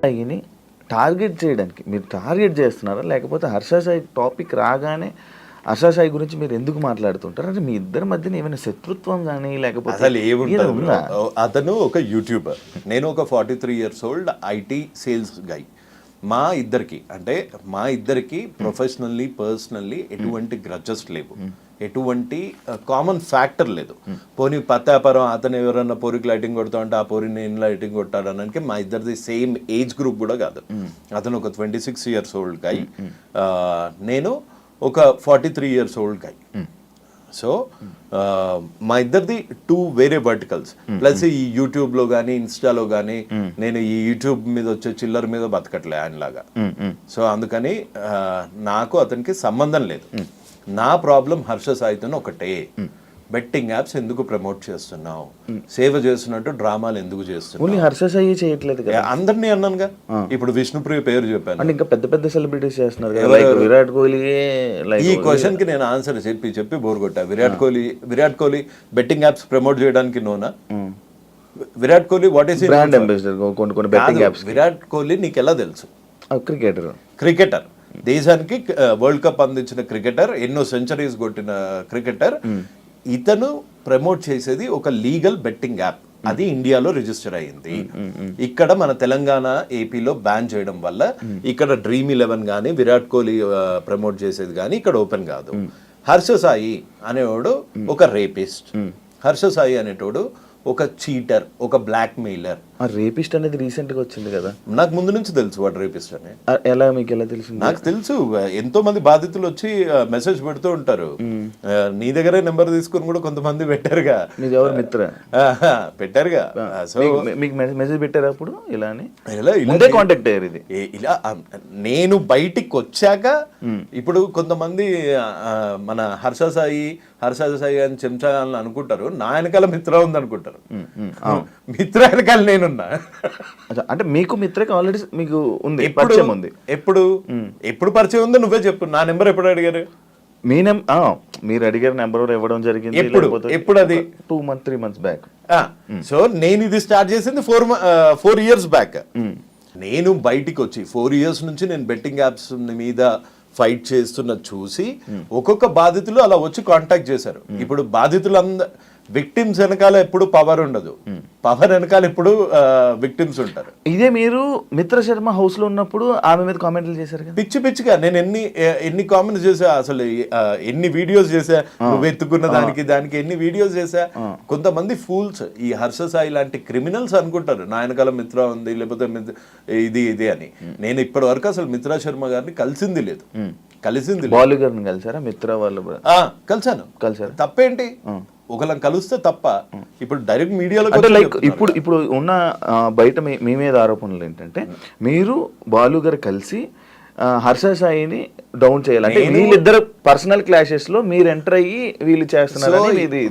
సాయిని target చేయడానికి మీరు target చేస్తున్నారా, లేకపోతే హర్ష సాయి టాపిక్ రాగానే హర్ష సాయి గురించి మీరు ఎందుకు మాట్లాడుతుంటారు? అంటే మీ ఇద్దరి మధ్యన ఏమైనా శత్రుత్వం కానీ లేకపోతే అసలు ఏముంటుంది? అతను ఒక యూట్యూబర్, నేను ఒక 43 years old ఐటీ సేల్స్ గై. మా ఇద్దరికి ప్రొఫెషనల్లీ పర్సనల్లీ ఎటువంటి గ్రడ్జెస్ లేవు, ఎటువంటి కామన్ ఫ్యాక్టర్ లేదు. పోనీ పత్తాపరం అతను ఎవరన్నా పోరికి లైటింగ్ కొడతా అంటే ఆ పోరి నేను లైటింగ్ కొట్టాడు అనడానికి మా ఇద్దరిది సేమ్ ఏజ్ గ్రూప్ కూడా కాదు. అతను ఒక 26 years old గై, నేను ఒక 43 years old గై. సో మా ఇద్దరిది 2 వేరే వర్టికల్స్. ప్లస్ ఈ యూట్యూబ్లో కానీ ఇన్స్టాలో కానీ నేను ఈ యూట్యూబ్ మీద వచ్చే చిల్లర మీద బతకట్లే ఆయనలాగా. సో అందుకని నాకు అతనికి సంబంధం లేదు. నా ప్రాబ్లం హర్ష సాయితో ఒకటే, బెట్టింగ్ యాప్స్ ఎందుకు ప్రమోట్ చేస్తున్నావు, సేవ చేస్తున్నట్టు డ్రామాలు ఎందుకు చేస్తున్నావు? హర్ష సాయి చేయట్లేదు కదా, అందరినీ అన్నానుగా. ఇప్పుడు విష్ణుప్రియ పేరు చెప్పాను, ఇంకా పెద్ద పెద్ద సెలబ్రిటీస్ చేస్తున్నారు. విరాట్ కోహ్లీ ఈ క్వశ్చన్ కి నేను ఆన్సర్ చెప్పి బోర్ కొట్టా. Virat Kohli betting apps promote చేయడానికి నోనా? Virat Kohli what is brand ambassador కొన్ని బెట్టింగ్ యాప్స్. విరాట్ కోహ్లీ నీకు ఎలా తెలుసు? క్రికెటర్, దేశానికి వరల్డ్ కప్ అందించిన క్రికెటర్, ఎన్నో సెంచరీస్ కొట్టిన క్రికెటర్. ఇతను ప్రమోట్ చేసేది ఒక లీగల్ బెట్టింగ్ యాప్, అది ఇండియాలో రిజిస్టర్ అయ్యింది. ఇక్కడ మన తెలంగాణ ఏపీలో బ్యాన్ చేయడం వల్ల ఇక్కడ డ్రీమ్11 కానీ విరాట్ కోహ్లీ ప్రమోట్ చేసేది కానీ ఇక్కడ ఓపెన్ కాదు. హర్ష సాయి అనేవాడు ఒక రేపిస్ట్, హర్ష సాయి అనేటోడు ఒక చీటర్, ఒక బ్లాక్ మెయిలర్. రేపిస్ట్ అనేది రీసెంట్ గా వచ్చింది కదా, నాకు ముందు నుంచి తెలుసు వాడు రేపిస్ట్ అని. మీకు ఎలా తెలుసు? నాకు తెలుసు, ఎంతో మంది బాధితులు వచ్చి మెసేజ్ పెడుతూ ఉంటారు. నీ దగ్గరే నెంబర్ తీసుకుని కూడా కొంతమంది పెట్టారుగా, ఎవరు మిత్ర పెట్టారుగా. సో మీకు మెసేజ్ పెట్టారు అప్పుడు ఇలా అని కాంటాక్ట్ అయ్యారు. ఇది ఇలా నేను బయటికి వచ్చాక ఇప్పుడు కొంతమంది మన హర్ష సాయి అని చెంచా అని అనుకుంటారు, నా వెనకాల మిత్ర ఉంది అనుకుంటారు. మిత్ర వెనకాల నేనున్నా. అంటే మీకు మిత్రకి ఆల్రెడీ మీకు ఉంది, ఎప్పుడు పరిచయం ఉంది? నువ్వే చెప్పు. నా నెంబర్ ఎప్పుడు అడిగారు? మీరు అడిగారు నెంబర్ ఇవ్వడం జరిగింది ఎప్పుడు? అది 3 months బ్యాక్. సో నేను ఇది స్టార్ట్ చేసింది 4 years బ్యాక్. నేను బయటికి వచ్చి 4 years నుంచి నేను బెట్టింగ్ యాప్స్ మీద ఫైట్ చేస్తున్న చూసి ఒక్కొక్క బాధితులు అలా వచ్చి కాంటాక్ట్ చేశారు. ఇప్పుడు బాధితులు విక్టిమ్స్ వెనకాల ఎప్పుడు పవర్ ఉండదు, పవర్ వెనకాల ఎప్పుడు విక్టిమ్స్ ఉంటారు. ఇదే మీరు మిత్ర శర్మ హౌస్ లో ఉన్నప్పుడు ఆమె మీద కామెంట్లు చేశారు కదా, పిచ్చిగా. నేను ఎన్ని కామెంట్స్ చేసా, అసలు ఎన్ని వీడియోస్ చేసా, నువ్వు ఎత్తుకున్న దానికి ఎన్ని వీడియోస్ చేసా. కొంతమంది ఫూల్స్, ఈ హర్ష సాయి లాంటి క్రిమినల్స్ అనుకుంటారు నా వెనకాల మిత్ర ఉంది లేకపోతే ఇది అని. నేను ఇప్పటి వరకు అసలు మిత్రా శర్మ గారిని కలిసింది లేదు. బాలు గారిని కలిసారా? మిత్ర వాళ్ళు కలిసారు. తప్పేంటి? ఒకళ్ళని కలిస్తే తప్ప? ఇప్పుడు డైరెక్ట్ మీడియాలో ఇప్పుడు ఉన్న బయట మీ మీద ఆరోపణలు ఏంటంటే మీరు బాలు గారు కలిసి హర్ష సాయిని డౌన్ చేయాలంటే వీళ్ళిద్దరు పర్సనల్ క్లాషెస్ లో మీరు ఎంటర్ అయ్యి వీళ్ళు చేస్తున్నారు.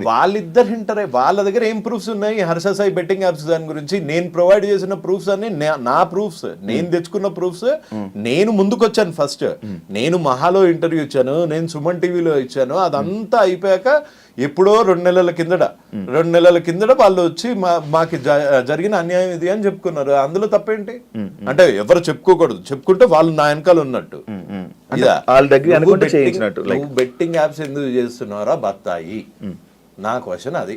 వాళ్ళిద్దరు ఎంటర్ అయ్యి వాళ్ళ దగ్గర ఏం ప్రూఫ్స్ ఉన్నాయి హర్ష సాయి బెట్టింగ్ యాప్స్ దాని గురించి? నేను ప్రొవైడ్ చేసిన ప్రూఫ్స్ అన్ని నా ప్రూఫ్స్, నేను తెచ్చుకున్న ప్రూఫ్స్. నేను ముందుకొచ్చాను ఫస్ట్. నేను మహాలో ఇంటర్వ్యూ ఇచ్చాను, నేను సుమన్ టీవీలో ఇచ్చాను. అదంతా అయిపోయాక ఎప్పుడో 2 నెలల కిందట వాళ్ళు వచ్చి మాకు జరిగిన అన్యాయం ఇది అని చెప్పుకున్నారు. అందులో తప్పేంటి? అంటే ఎవరు చెప్పుకోకూడదు, చెప్పుకుంటే వాళ్ళు నా వెనకాల ఉన్నట్టు. నువ్వు బెట్టింగ్ యాప్స్ ఎందుకు చేస్తున్నారా బత్తాయి? నా క్వశ్చన్ అది.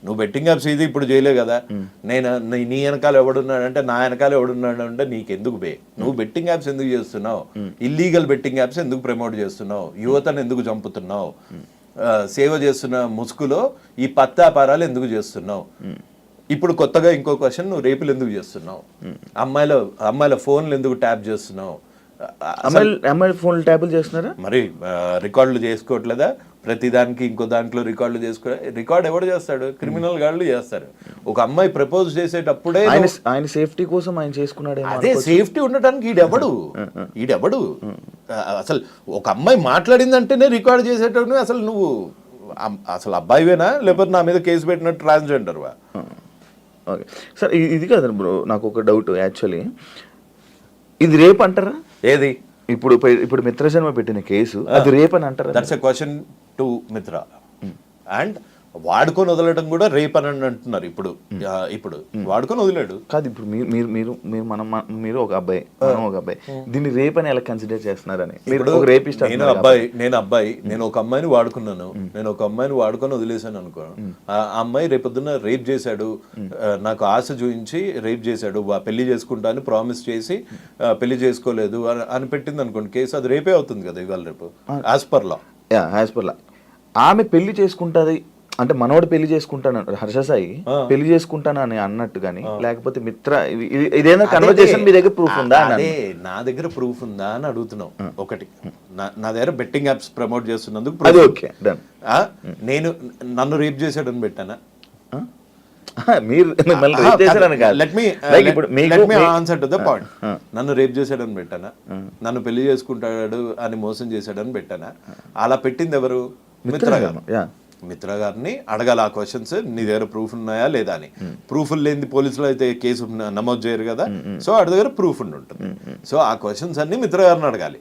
నువ్వు బెట్టింగ్ యాప్స్ ఇది ఇప్పుడు చేయలే కదా. నేను నీ వెనకాల ఎవడున్నాడంటే నా వెనకాల ఎవడున్నాడు అంటే నీకెందుకు బే? నువ్వు బెట్టింగ్ యాప్స్ ఎందుకు చేస్తున్నావు? ఇల్లీగల్ బెట్టింగ్ యాప్స్ ఎందుకు ప్రమోట్ చేస్తున్నావు? యువతను ఎందుకు చంపుతున్నావు? సేవ చేస్తున్న ముసుగులో ఈ పత్తాపారాలు ఎందుకు చేస్తున్నావు? ఇప్పుడు కొత్తగా ఇంకో క్వశ్చన్, నువ్వు రేపులు ఎందుకు చేస్తున్నావు? అమ్మాయిల ఫోన్లు ఎందుకు ట్యాప్ చేస్తున్నావు? అమ్మాయిల ఫోన్లు ట్యాపులు చేస్తున్నారా? మరి రికార్డులు చేసుకోవట్లేదా? ప్రతి దానికి ఇంకో దాంట్లో రికార్డులు రికార్డ్ ఎవడు చేస్తాడు? క్రిమినల్ గాళ్ళు చేస్తారు. ఒక అమ్మాయి ప్రపోజ్ చేసేటప్పుడే ఆయన సేఫ్టీ కోసం ఆయన చేసుకున్నాడు. అదే సేఫ్టీ ఉండటానికి ఈడెవడు అసలు? ఒక అమ్మాయి మాట్లాడిందంటేనే రికార్డ్ చేసేటప్పుడు అసలు నువ్వు అసలు అబ్బాయివేనా లేకపోతే నా మీద కేసు పెట్టినట్టు ట్రాన్స్జెండర్వా? ఓకే సార్, ఇది కాదు బ్రో, నాకు ఒక డౌట్. యాక్చువల్లీ ఇది రేప్ అంటారా? ఏది? ఇప్పుడు మిత్ర శర్మ పెట్టిన కేసు అది రేప్ అని అంటారా? దట్స్ ఎ క్వశ్చన్ టు మిత్ర. అండ్ వాడుకొని వదలడం కూడా రేప్ అని అంటున్నారు ఇప్పుడు. వాడుకొని వదిలాడు కాదు. ఇప్పుడు మీరు ఒక అబ్బాయి, మనం ఒక అబ్బాయి, దీన్ని రేప్ అని ఎలా కన్సిడర్ చేస్తున్నారని? మీరు ఒక రేపిస్ట్. నేను ఒక అమ్మాయిని వాడుకున్నాను, నేను ఒక అమ్మాయిని వాడుకొని వదిలేసాను అనుకో, ఆ అమ్మాయి రేపొద్దున రేప్ చేశాడు, నాకు ఆశ చూపించి రేప్ చేశాడు, పెళ్లి చేసుకుంటా అని ప్రామిస్ చేసి పెళ్లి చేసుకోలేదు అని పెట్టింది అనుకోండి కేసు, అది రేపే అవుతుంది కదా ఇవాళ రేపు యాజ్ పర్ లా. ఆమె పెళ్లి చేసుకుంటది అంటే మనోడు పెళ్లి చేసుకుంటాను, హర్షసాయి పెళ్లి చేసుకుంటాను అని అన్నట్టు గానీ, లేకపోతే మిత్ర ఇదేనా కన్వర్జేషన్ మీ దగ్గర ప్రూఫ్ ఉందా? అదే నా దగ్గర ప్రూఫ్ ఉందా అని అడుగుతున్నావు. ఒకటి, నా దగ్గర బెట్టింగ్ యాప్స్ ప్రమోట్ చేస్తున్నందుకు నేను నన్ను రేప్ చేశాడని పెట్టానా? మీరు ఆన్సర్ టు ద పాయింట్. నన్ను రేప్ చేశాడని పెట్టానా? నన్ను పెళ్లి చేసుకుంటాడు అని మోసం చేశాడని పెట్టానా? అలా పెట్టింది ఎవరు? మిత్ర గారు. మిత్ర గారిని అడగాలి ఆ క్వశ్చన్స్, నీ దగ్గర ప్రూఫ్ ఉన్నాయా లేదా అని. ప్రూఫ్ లేని పోలీసులు అయితే కేసు నమోదు చేయరు కదా, సో వాడి దగ్గర ప్రూఫ్ ఉంటుంది. సో ఆ క్వశ్చన్స్ అన్ని మిత్ర గారిని అడగాలి.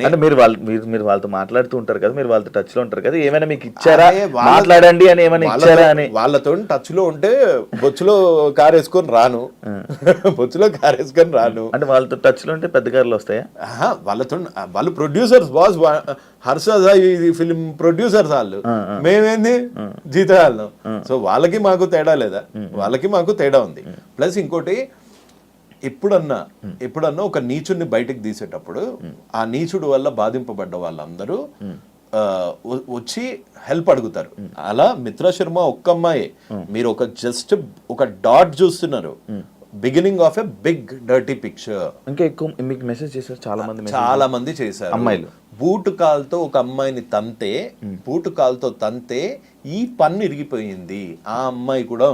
అంటే మీరు వాళ్ళతో మాట్లాడుతూ ఉంటారు కదా, మీరు వాళ్ళతో టచ్ లో ఉంటారు కదా, ఏమైనా మీకు ఇచ్చారా మాట్లాడండి అని ఏమైనా ఇచ్చారా అని? వాళ్ళతో టచ్ లో ఉంటే బొచ్చులో కార్ వేసుకొని రాను, బొచ్చులో కార్ వేసుకొని రాను. అంటే వాళ్ళతో టచ్ లో ఉంటే పెద్ద కార్లు వస్తాయా? వాళ్ళతో వాళ్ళు producers, boss Harsha film producers వాళ్ళు, మేమేంది జీతాలు. సో వాళ్ళకి మాకు తేడా లేదా? వాళ్ళకి మాకు తేడా ఉంది. ప్లస్ ఇంకోటి, ఎప్పుడన్నా ఒక నీచుడిని బయటకు తీసేటప్పుడు ఆ నీచుడు వల్ల బాధింపబడ్డ వాళ్ళందరూ వచ్చి హెల్ప్ అడుగుతారు. అలా మిత్ర శర్మ ఒక్క అమ్మాయి, మీరు జస్ట్ ఒక డాట్ చూస్తున్నారు, beginning of a big dirty picture. ఇంకా ఎక్కువ మీకు మెసేజ్ చేశారు చాలా మంది చేశారు అమ్మాయిలు. బూటు కాల్తో ఒక అమ్మాయిని బూటు కాల్తో తంతే ఈ పన్ను ఇరిగిపోయింది, ఆ అమ్మాయి కూడా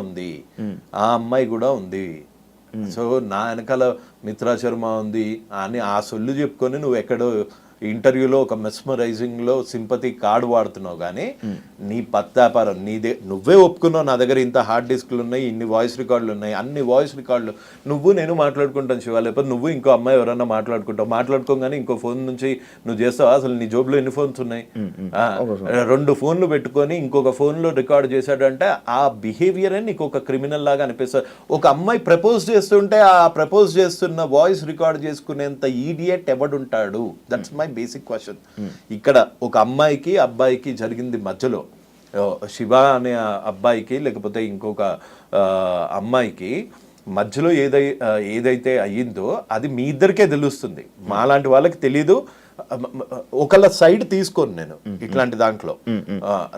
ఉంది. సో నా వెనకాల మిత్రా శర్మ ఉంది అని ఆ సొల్లు చెప్పుకొని నువ్వు ఎక్కడో ఇంటర్వ్యూలో ఒక మెస్మరైజింగ్ లో సింపతి కార్డు వాడుతున్నావు, కానీ నీ పత్తాపారం నువ్వే ఒప్పుకున్నావు. నా దగ్గర ఇంత హార్డ్ డిస్క్లు ఉన్నాయి, ఇన్ని వాయిస్ రికార్డులు ఉన్నాయి, అన్ని వాయిస్ రికార్డులు నేను మాట్లాడుకుంటాను శివ, లేకపోతే నువ్వు ఇంకో అమ్మాయి ఎవరన్నా మాట్లాడుకోగానే ఇంకో ఫోన్ నుంచి నువ్వు చేస్తావా? అసలు నీ జోబులో ఎన్ని ఫోన్స్ ఉన్నాయి? 2 ఫోన్లు పెట్టుకొని ఇంకొక ఫోన్ లో రికార్డ్ చేశాడు అంటే ఆ బిహేవియర్ నీకు ఒక క్రిమినల్ లాగా అనిపిస్తుంది. ఒక అమ్మాయి ప్రపోజ్ చేస్తుంటే ఆ ప్రపోజ్ చేస్తున్న వాయిస్ రికార్డ్ చేసుకునేంత ఈడియట్ ఎవడుంటాడు? That's my basic question. ఇక్కడ ఒక అమ్మాయికి అబ్బాయికి జరిగింది మధ్యలో, శివ అనే అబ్బాయికి లేకపోతే ఇంకొక అమ్మాయికి మధ్యలో ఏదైతే అయ్యిందో అది మీ ఇద్దరికే తెలుస్తుంది, మాలాంటి వాళ్ళకి తెలీదు. ఒకళ్ళ సైడ్ తీసుకోను నేను ఇట్లాంటి దాంట్లో.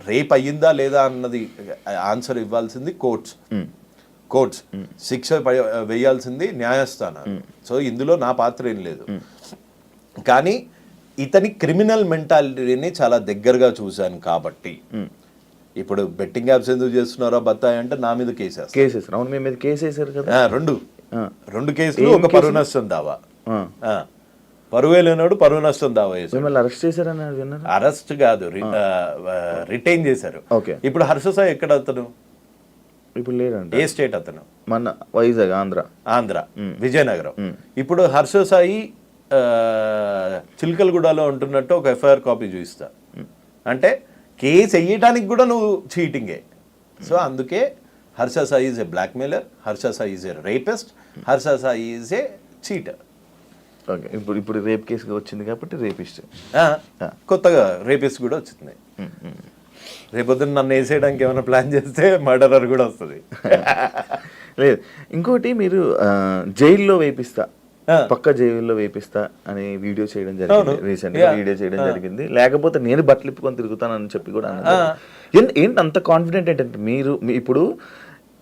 రేప్ అయ్యిందా లేదా అన్నది ఆన్సర్ ఇవ్వాల్సింది కోర్ట్స్, శిక్ష వేయాల్సింది న్యాయస్థానం. సో ఇందులో నా పాత్ర ఏం లేదు. కానీ ఇతని క్రిమినల్ మెంటాలిటీని చాలా దగ్గరగా చూశాను కాబట్టి, ఇప్పుడు బెట్టింగ్ యాప్స్ ఎందుకు చేస్తున్నారో బత్తాయి అంటే నా మీద కేసేస్తారు. అవును, మీ మీద కేసేసారు కదా. రెండు కేసులు, ఒక పరువు నష్టం దావా. పరువే లేనాడు పరువు నష్టం దావా చేశారు. అరెస్ట్ చేశారని అరెస్ట్ కాదు, రిటైన్ చేశారు. ఇప్పుడు హర్షసాయి ఎక్కడ అతను? ఇప్పుడు లేదండి. ఏ స్టేట్ అతను? మన వైజాగ్, ఆంధ్ర విజయనగరం. ఇప్పుడు హర్షసాయి చిలకలగూడలో ఉంటున్నట్టు ఒక ఎఫ్ఐఆర్ కాపీ చూపిస్తా అంటే కేసు వేయడానికి కూడా నువ్వు చీటింగే. సో అందుకే Harsha Sai is a blackmailer, Harsha Sai is a rapist, Harsha Sai is a cheater. Okay, ఇప్పుడు రేప్ కేసు వచ్చింది కాబట్టి రేపిస్ట్, కొత్తగా రేపిస్ట్ కూడా వచ్చింది. రేపొద్దున నన్ను వేసేయడానికి ఏమైనా ప్లాన్ చేస్తే మర్డరర్ కూడా వస్తుంది. లేదు, ఇంకోటి మీరు జైల్లో వేపిస్తా, పక్క జైల్లో వేపిస్తా అని వీడియో చేయడం జరిగింది, రీసెంట్ గా వీడియో చేయడం జరిగింది. లేకపోతే నేను బట్టలు ఇప్పుకొని తిరుగుతానని చెప్పి కూడా అన్నారు. ఏంటి అంత కాన్ఫిడెంట్ ఏంటంటే మీరు ఇప్పుడు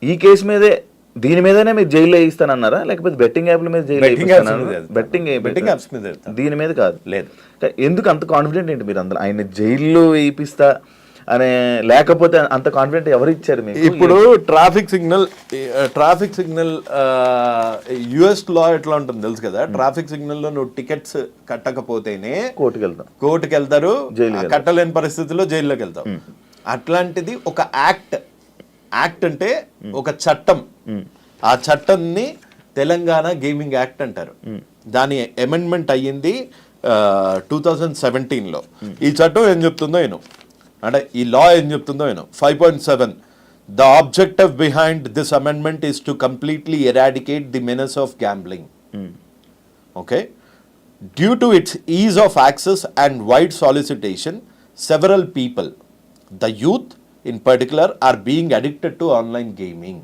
ఈ కేసు మీదే, దీని మీదనే మీరు జైల్లో వేయిస్తానన్నారా, లేకపోతే బెట్టింగ్ యాప్ల మీద బెట్టింగ్ యాప్స్ మీద, దీని మీద కాదు? లేదు. ఎందుకు అంత కాన్ఫిడెంట్ ఏంటి మీరు అందరూ? ఆయన జైల్లో వేయిస్తా అనే, లేకపోతే అంత కాన్ఫిడెంట్ ఎవరు ఇచ్చారు మీకు? ఇప్పుడు ట్రాఫిక్ సిగ్నల్ యుఎస్ లా ఎట్లా ఉంటుంది తెలుసు కదా. ట్రాఫిక్ సిగ్నల్ లో నువ్వు టికెట్స్ కట్టకపోతేనే కోర్టుకి వెళ్తారు, కట్టలేని పరిస్థితుల్లో జైల్లోకి వెళ్తావు. అట్లాంటిది ఒక యాక్ట్ అంటే ఒక చట్టం. ఆ చట్టాన్ని తెలంగాణ గేమింగ్ యాక్ట్ అంటారు. దాని అమెండ్మెంట్ అయ్యింది 2017లో. ఈ చట్టం ఏం చెప్తుందో నేను, అంటే ఈ లా ఏం చెప్తుందో నేను 5.7 the objective behind this amendment is to completely eradicate the menace of gambling. Okay, due to its ease of access and wide solicitation several people, the youth in particular, are being addicted to online gaming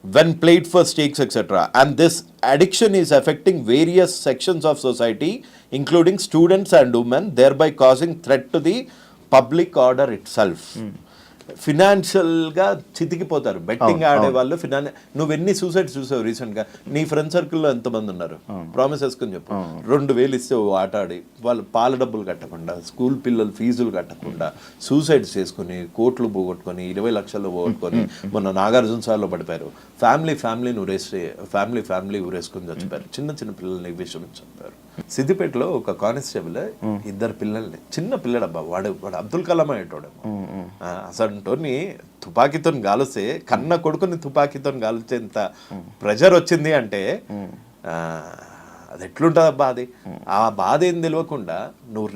when played for stakes, etc. And this addiction is affecting various sections of society, including students and women, thereby causing threat to the public order itself. ఫినాన్షియల్గా చితికిపోతారు betting ఆడే వాళ్ళు. నువ్వెన్ని suicide చూసావు రీసెంట్గా? నీ friend సర్కిల్లో ఎంతమంది ఉన్నారు? ప్రామిస్ వేసుకొని చెప్పు. 2,000 ఇస్తే ఆట ఆడి వాళ్ళు పాల డబ్బులు కట్టకుండా, స్కూల్ పిల్లలు ఫీజులు కట్టకుండా సూసైడ్స్ చేసుకుని, కోట్లు పోగొట్టుకొని, 20 లక్షలు పోగొట్టుకొని మొన్న నాగార్జున సార్లో పడిపోయారు. ఫ్యామిలీని ఫ్యామిలీ ఊరేసుకొని చచ్చిపోయారు. చిన్న పిల్లల్ని విషయం చంపారు. సిద్దిపేటలో ఒక కానిస్టేబుల్ 2 పిల్లల్ని, చిన్న పిల్లడబ్బా, వాడు అబ్దుల్ కలాం అయ్యేటోడేమో, అసంటోని తుపాకీతో గాలిస్తే, కన్న కొడుకుని తుపాకీతో గాలిచేంత ప్రెషర్ వచ్చింది అంటే అది ఎట్లుంటుంది అబ్బా. అది ఆ బాధ ఏం తెలియకుండా నువ్వు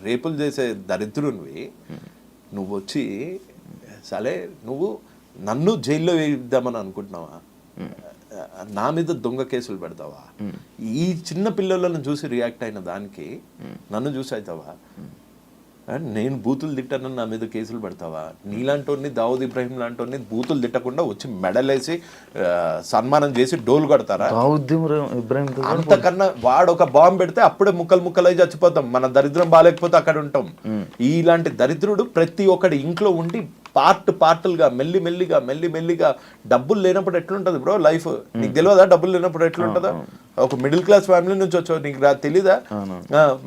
రేపులు చేసే దరిద్రునివి నువ్వు వచ్చి సరే నువ్వు నన్ను జైల్లో వేయిద్దామని అనుకుంటున్నావా? నా మీద దొంగ కేసులు పెడతావా? ఈ చిన్న పిల్లలను చూసి రియాక్ట్ అయిన దానికి నన్ను చూసి అవుతావా? నేను బూతులు తిట్టానని నా మీద కేసులు పెడతావా? నీలాంటి దావుద్ ఇబ్రాహిం లాంటి బూతులు తిట్టకుండా వచ్చి మెడలేసి సన్మానం చేసి డోలు కడతారా? అంతకన్నా వాడు ఒక బాంబు పెడితే అప్పుడే ముక్కలై చచ్చిపోతాం. మన దరిద్రం బాగాలేకపోతే అక్కడ ఉంటాం. ఇలాంటి దరిద్రుడు ప్రతి ఒక్కడి ఇంట్లో ఉండి పార్టులుగా మెల్లిమెల్లిగా డబ్బులు లేనప్పుడు ఎట్లుంటది బ్రో లైఫ్? నీకు తెలియదా డబ్బులు లేనప్పుడు ఎట్లుంటుందో? ఒక మిడిల్ క్లాస్ ఫ్యామిలీ నుంచి వచ్చావు, నీకు తెలీదా?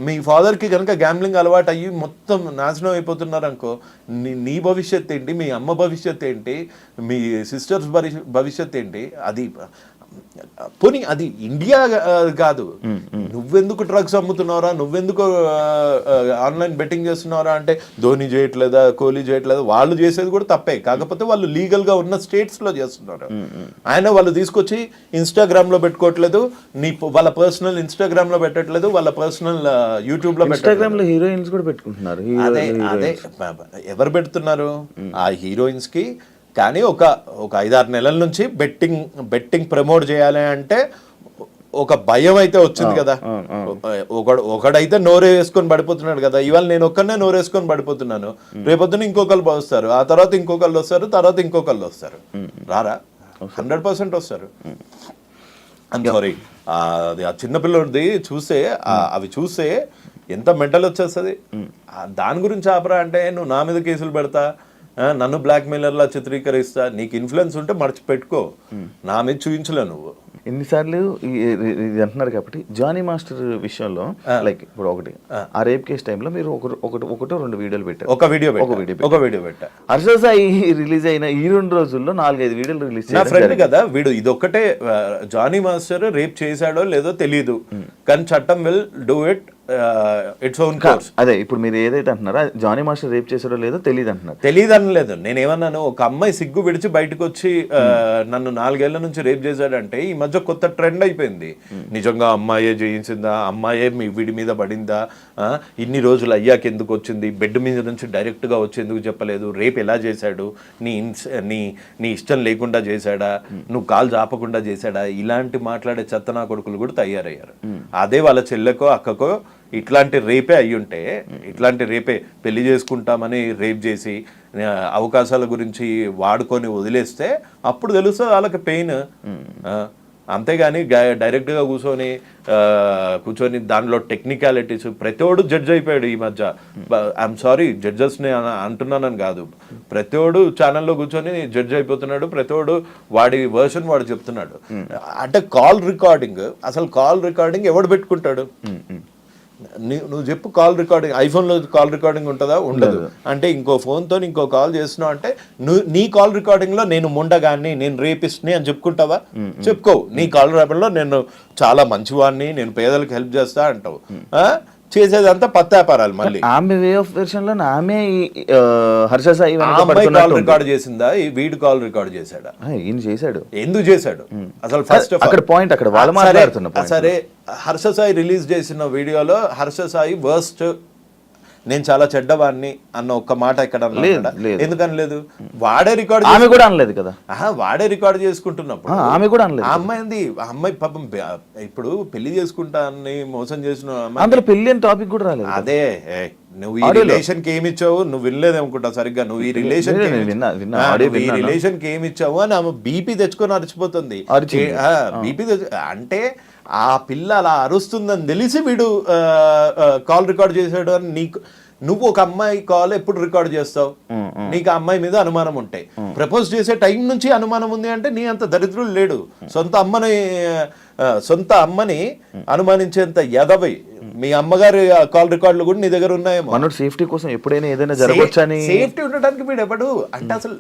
మీ ఫాదర్ కి కనుక గ్యాంబ్లింగ్ అలవాటు అయ్యి మొత్తం నాశనం అయిపోతున్నారు అనుకో, నీ భవిష్యత్ ఏంటి? మీ అమ్మ భవిష్యత్ ఏంటి? మీ సిస్టర్స్ భవిష్యత్ ఏంటి? అది పోనీ అది ఇండియా కాదు. నువ్వెందుకు డ్రగ్స్ అమ్ముతున్నారా, నువ్వెందుకు ఆన్లైన్ బెట్టింగ్ చేస్తున్నారా అంటే ధోని చేయట్లేదా, కోహ్లీ చేయట్లేదా? వాళ్ళు చేసేది కూడా తప్పే, కాకపోతే వాళ్ళు లీగల్ గా ఉన్న స్టేట్స్ లో చేస్తున్నారు. వాళ్ళు తీసుకొచ్చి ఇన్స్టాగ్రామ్ లో పెట్టుకోవట్లేదు, వాళ్ళ పర్సనల్ ఇన్స్టాగ్రామ్ లో పెట్టట్లేదు, వాళ్ళ పర్సనల్ యూట్యూబ్ లో ఇన్స్టాగ్రామ్ లో హీరోయిన్స్ కూడా పెట్టుకుంటున్నారు. అదే ఎవరు పెడుతున్నారు? ఆ హీరోయిన్స్ కి. కానీ ఒక 5-6 నెలల నుంచి బెట్టింగ్ ప్రమోట్ చేయాలి అంటే ఒక భయం అయితే వచ్చింది కదా. ఒకడైతే నోరే వేసుకొని పడిపోతున్నాడు కదా. ఇవాళ నేను ఒక్కనే నోరేసుకొని పడిపోతున్నాను, రేపొద్దున ఇంకొకళ్ళు వస్తారు, ఆ తర్వాత ఇంకొకళ్ళు వస్తారు, తర్వాత ఇంకొకళ్ళు వస్తారు. రారా? 100% వస్తారు. సారీ, అది ఆ చిన్నపిల్లడిది చూస్తే అవి చూస్తే ఎంత మెంటల్ వచ్చేస్తుంది. దాని గురించి ఆపరా అంటే నువ్వు నా మీద కేసులు పెడతా, నన్ను బ్లాక్ మెయిలర్లా చిత్రీకరిస్తా. నీకు ఇన్ఫ్లుయెన్స్ ఉంటే మర్చిపెట్టుకో, నా మీద చూపించలే నువ్వు. ఎన్నిసార్లు ఇది అంటున్నారు కాబట్టి జానీ మాస్టర్ విషయంలో లైక్ ఇప్పుడు ఒకటి ఆ రేప్ కేసు టైంలో మీరు ఒకటో 2 వీడియోలు పెట్టారు. ఒక వీడియో పెట్టా. హర్ష సాయి రిలీజ్ అయిన ఈ 2 రోజుల్లో 4-5 వీడియోలు రిలీజ్ నా ఫ్రెండ్ కదా వీడు. ఇదొక్కటే జానీ మాస్టర్ రేప్ చేశాడో లేదో తెలియదు, కానీ చట్టం will do it its own course. అదే ఇప్పుడు మీరు ఏదైతే అంటున్నారో జానీ మాస్టర్ రేప్ చేశాడో లేదో తెలియదు అంటున్నారు. తెలియదు అనలేదు. నేనేమన్నాను, ఒక అమ్మాయి సిగ్గు విడిచి బయటకు వచ్చి నన్ను 4 ఏళ్ల నుంచి రేప్ చేశాడంటే ఈ మధ్య కొత్త ట్రెండ్ అయిపోయింది. నిజంగా అమ్మాయే చేయించిందా, అమ్మాయే వీడి మీద పడిందా, ఇన్ని రోజులు అయ్యాక ఎందుకు వచ్చింది, బెడ్ మీద నుంచి డైరెక్ట్ గా వచ్చి ఎందుకు చెప్పలేదు, రేప్ ఎలా చేశాడు, నీ ఇష్టం లేకుండా చేశాడా, నువ్వు కాలు చాపకుండా చేశాడా, ఇలాంటి మాట్లాడే చెత్తనా కొడుకులు కూడా తయారయ్యారు. అదే వాళ్ళ చెల్లెకో అక్కకో ఇట్లాంటి రేపే అయ్యుంటే, ఇట్లాంటి రేపే పెళ్లి చేసుకుంటామని రేప్ చేసి అవకాశాల గురించి వాడుకొని వదిలేస్తే అప్పుడు తెలుస్తుంది వాళ్ళకి పెయిన్. అంతేగాని డైరెక్ట్గా కూర్చొని దానిలో టెక్నికాలిటీస్ ప్రతివాడు జడ్జ్ అయిపోయాడు ఈ మధ్య. ఐఎమ్ సారీ జడ్జెస్ని అంటున్నానని కాదు, ప్రతివాడు ఛానల్లో కూర్చొని జడ్జ్ అయిపోతున్నాడు, ప్రతివాడు వాడి వర్షన్ వాడు చెప్తున్నాడు. అంటే కాల్ రికార్డింగ్ ఎవడు పెట్టుకుంటాడు? నువ్వు చెప్పు. కాల్ రికార్డింగ్ ఐఫోన్లో కాల్ రికార్డింగ్ ఉంటుందా? ఉండదు. అంటే ఇంకో ఫోన్తో ఇంకో కాల్ చేస్తున్నావు అంటే నీ కాల్ రికార్డింగ్లో నేను ముండగాన్ని, నేను రేపిస్ట్ని అని చెప్పుకుంటావా? చెప్పుకోవు. నీ కాల్ రికార్డింగ్లో నేను చాలా మంచివాడిని, నేను పేదలకు హెల్ప్ చేస్తా అంటావు. చేసేదంతా పత్తాపారాలు. మళ్ళీ ఆమె వే ఆఫ్ వెర్షన్ లో ఆమె హర్ష సాయి కాల్ రికార్డ్ చేసిందా, వీడు కాల్ రికార్డ్ చేశాడా? ఈయన చేశాడు. ఎందుకు చేశాడు అసలు? ఫస్ట్ అక్కడ పాయింట్ అక్కడ వాళ్ళు మాట్లాడుతున్నారు. సరే, హర్ష సాయి రిలీజ్ చేసిన వీడియోలో హర్ష సాయి వర్స్ట్ నేను చాలా చెడ్డవాడిని అన్న ఒక్క మాట ఎక్కడ అన్నాడా? ఎందుకని లేదు? వాడే రికార్డ్, ఆమె కూడా అనలేదు కదా, వాడే రికార్డ్ చేసుకుంటున్నప్పుడు ఆమె కూడా అనలేదు. ఆ అమ్మాయి ఏంది, ఆ అమ్మాయి పాపం ఇప్పుడు పెళ్లి చేసుకుంటా అని మోసం చేసిన అమ్మాయి, అందులో పెళ్లి అని టాపిక్ కూడా రాలేదు. అదే నువ్వు ఈ రిలేషన్ కి ఏమి ఇచ్చావు, నువ్వు వినలేదు అనుకుంటా సరిగ్గా, నువ్వు ఈ రిలేషన్ రిలేషన్ కి ఏమి ఇచ్చావు అని ఆమె బీపీ తెచ్చుకొని అరిచిపోతుంది. బీపీ అంటే ఆ పిల్ల అలా అరుస్తుందని తెలిసి వీడు కాల్ రికార్డ్ చేసాడు అని నీకు, నువ్వు ఒక అమ్మాయి కాల్ ఎప్పుడు రికార్డ్ చేస్తావు? నీకు ఆ అమ్మాయి మీద అనుమానం ఉంటాయి. ప్రపోజ్ చేసే టైం నుంచి అనుమానం ఉంది అంటే నీ అంత దరిద్రుడు లేడు. సొంత అమ్మని అనుమానించేంత ఎదవై మీ అమ్మగారి కాల్ రికార్డులు కూడా నీ దగ్గర ఉన్నాయేమో. మనోడు సేఫ్టీ కోసం ఎప్పుడైనా ఏదైనా జరగవచ్చని, సేఫ్టీ ఉండడానికి వీడు ఎవడు అంటే అసలు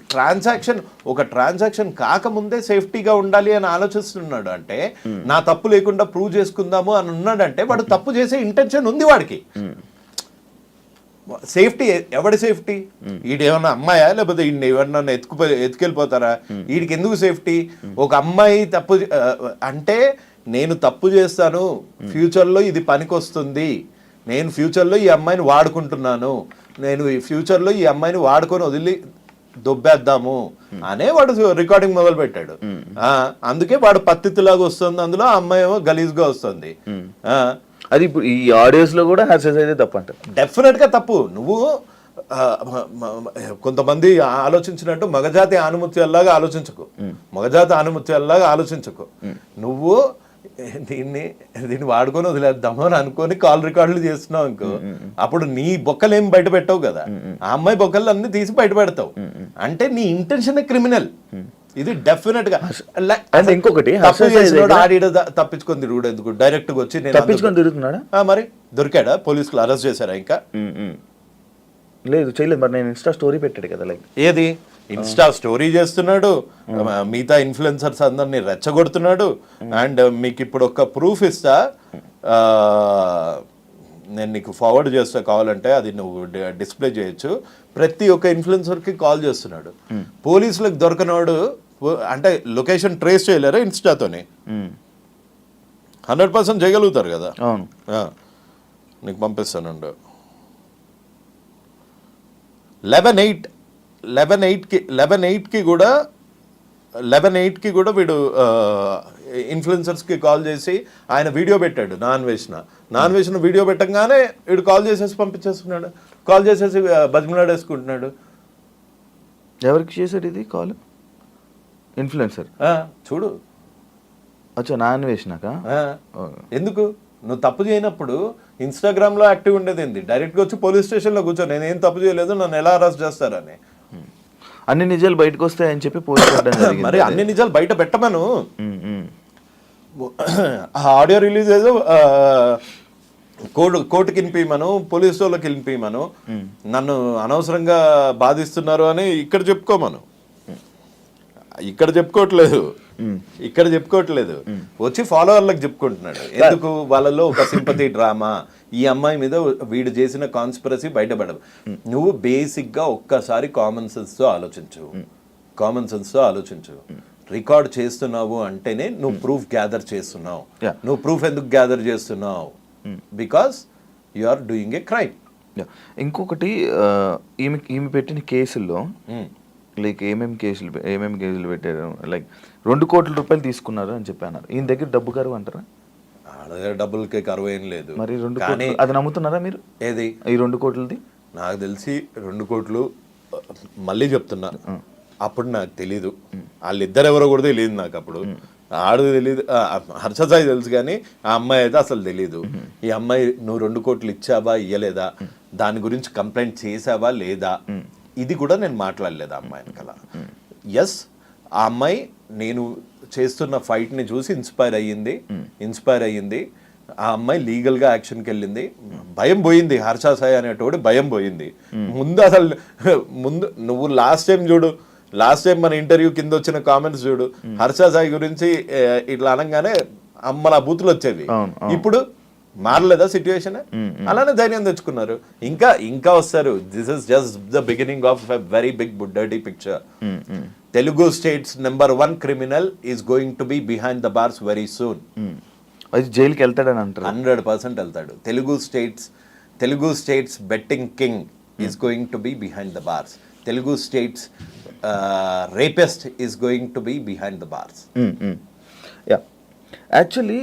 ఒక ట్రాన్సాక్షన్ కాకముందే సేఫ్టీగా ఉండాలి అని ఆలోచిస్తున్నాడు. అంటే నా తప్పు లేకుండా ప్రూవ్ చేసుకుందాము అని ఉన్నాడంటే వాడు తప్పు చేసే ఇంటెన్షన్ ఉంది వాడికి. సేఫ్టీ ఎవడి సేఫ్టీ? ఈడేమన్నా అమ్మాయా, లేకపోతే ఈయన ఎవరన్నా ఎత్తుకెళ్ళిపోతారా? వీడికి ఎందుకు సేఫ్టీ? ఒక అమ్మాయి తప్పు అంటే నేను తప్పు చేస్తాను, ఫ్యూచర్లో ఇది పనికొస్తుంది, నేను ఫ్యూచర్లో ఈ అమ్మాయిని వాడుకుంటున్నాను, నేను ఈ ఫ్యూచర్లో ఈ అమ్మాయిని వాడుకొని వదిలి దొబ్బేద్దాము అనే వాడు రికార్డింగ్ మొదలు పెట్టాడు. అందుకే వాడు పత్తిలాగా వస్తుంది, అందులో ఆ అమ్మాయి ఏమో గలీజ్గా వస్తుంది. అది ఇప్పుడు ఈ ఆడియోస్ లో కూడా హర్షస్ అయితే తప్పు అంట. డెఫినెట్ గా తప్పు. నువ్వు కొంతమంది ఆలోచించినట్టు మగజాతి ఆనుమత్యాల్లాగా ఆలోచించకు. నువ్వు దీన్ని వాడుకొని వదిలేద్దాము అని అనుకొని కాల్ రికార్డులు చేస్తున్నావు అనుకో, అప్పుడు నీ బొక్కలు ఏం బయట పెట్టావు కదా, ఆ అమ్మాయి బొక్కలు అన్ని తీసి బయట పెడతావు. అంటే నీ ఇంటెన్షన్ క్రిమినల్. ఇది డెఫినెట్ గా. ఇంకొకటి తప్పించుకొని తిరుగుడు ఎందుకు? డైరెక్ట్ గా వచ్చి తప్పించుకొని తిరుగుతున్నాడా? మరి దొరికాడా? పోలీసులు అరెస్ట్ చేశారా? ఇంకా లేదు, చేయలేదు. మరి నేను ఇన్స్టా స్టోరీ పెట్టాడు కదా, లైక్ ఏది ఇన్స్టా స్టోరీ చేస్తున్నాడు, మిగతా ఇన్ఫ్లుయెన్సర్స్ అందరినీ రెచ్చగొడుతున్నాడు. అండ్ మీకు ఇప్పుడు ఒక ప్రూఫ్ ఇస్తా, నేను నీకు ఫార్వర్డ్ చేస్తా కావాలంటే, అది నువ్వు డిస్ప్లే చేయొచ్చు. ప్రతి ఒక్క ఇన్ఫ్లుయెన్సర్కి కాల్ చేస్తున్నాడు. పోలీసులకు దొరకనోడు అంటే లొకేషన్ ట్రేస్ చేయలేరా ఇన్స్టాతోనే? 100% చేయగలుగుతారు కదా. నీకు పంపిస్తానండు. 11/8కి కూడా వీడు ఇన్ఫ్లుయెన్సర్స్కి కాల్ చేసి ఆయన వీడియో పెట్టాడు. నాన్ వేసిన వీడియో పెట్టంగానే వీడు కాల్ చేసేసి పంపించేస్తున్నాడు. కాల్ చేసేసి బతిమలాడేసుకుంటున్నాడు. ఎవరికి చేశాడు ఇది కాల్? ఇన్ఫ్లుయెన్సర్ చూడు. అచ్చా, నాన్ వేసినాక ఎందుకు? నువ్వు తప్పు చేయనప్పుడు ఇన్స్టాగ్రామ్లో యాక్టివ్ ఉండేది ఏంది? డైరెక్ట్గా వచ్చి పోలీస్ స్టేషన్లో కూర్చో, నేనేం తప్పు చేయలేదు, నన్ను ఎలా అరెస్ట్ చేస్తారని. అన్ని నిజాలు బయటకు వస్తాయని చెప్పి పోలీసు మరి అన్ని నిజాలు బయట పెట్టమను. ఆడియో రిలీజ్ ఏదో కోర్టుకి వినిపించమను, పోలీస్ వాళ్ళకి వినిపించమను, నన్ను అనవసరంగా బాధిస్తున్నారు అని ఇక్కడ చెప్పుకోమను. ఇక్కడ చెప్పుకోవట్లేదు, వచ్చి ఫాలోవర్లకు చెప్పుకుంటున్నాడు. ఎందుకు? వాళ్ళలో ఒక సింపతి డ్రామా, ఈ అమ్మాయి మీద వీడు చేసిన కాన్స్పిరసీ బయటపడదు. నువ్వు బేసిక్గా ఒక్కసారి కామన్ సెన్స్తో ఆలోచించు. రికార్డ్ చేస్తున్నావు అంటేనే నువ్వు ప్రూఫ్ గ్యాదర్ చేస్తున్నావు. నువ్వు ప్రూఫ్ ఎందుకు గ్యాదర్ చేస్తున్నావు? Because you are doing a crime. ఇంకొకటి, ఈమె పెట్టిన కేసుల్లో లైక్ ఏమేమి కేసులు పెట్టారు, లైక్ 2 కోట్ల రూపాయలు తీసుకున్నారు అని చెప్పి అన్నారు. ఈయన దగ్గర డబ్బు కరువు అంటారా? డబ్బులకి కరువు ఏం లేదు. మరి 2 కోట్లు అది నమ్ముతున్నారా మీరు? ఏది ఈ 2 కోట్లది? నాకు తెలిసి 2 కోట్లు, మళ్ళీ చెప్తున్నా, అప్పుడు నాకు తెలీదు. వాళ్ళిద్దరు ఎవరో కూడా తెలియదు నాకు. అప్పుడు ఆడు తెలీదు, హర్షసాయి తెలుసు, కానీ ఆ అమ్మాయి అయితే అసలు తెలీదు. ఈ అమ్మాయి నువ్వు 2 కోట్లు ఇచ్చావా ఇయ్యలేదా, దాని గురించి కంప్లైంట్ చేసావా లేదా, ఇది కూడా నేను మాట్లాడలేదు ఆ అమ్మాయిని కల. ఎస్, ఆ అమ్మాయి నేను చేస్తున్న ఫైట్ని చూసి ఇన్స్పైర్ అయ్యింది. ఆ అమ్మాయి లీగల్గా యాక్షన్కి వెళ్ళింది. భయం పోయింది, హర్ష సాయి అనేటోడు భయం పోయింది. ముందు నువ్వు లాస్ట్ టైం మన ఇంటర్వ్యూ కింద వచ్చిన కామెంట్స్ చూడు. హర్ష సాయి గురించి ఇట్లా అనగానే అమ్మల బూతులు వచ్చేవి. ఇప్పుడు మారలేదా సిచ్యువేషన్? అలానే ధైర్యం తెచ్చుకున్నారు. ఇంకా వస్తారు. This is just the beginning of a very big dirty picture. Telugu states #1 criminal is going to be behind the bars very soon. అది జైలుకి వెళ్తాడని అంటారు. 100% వెళ్తాడు. Telugu states Telugu states betting king is going to be behind the bars. Telugu states rapist is going to be behind the bars. Yeah actually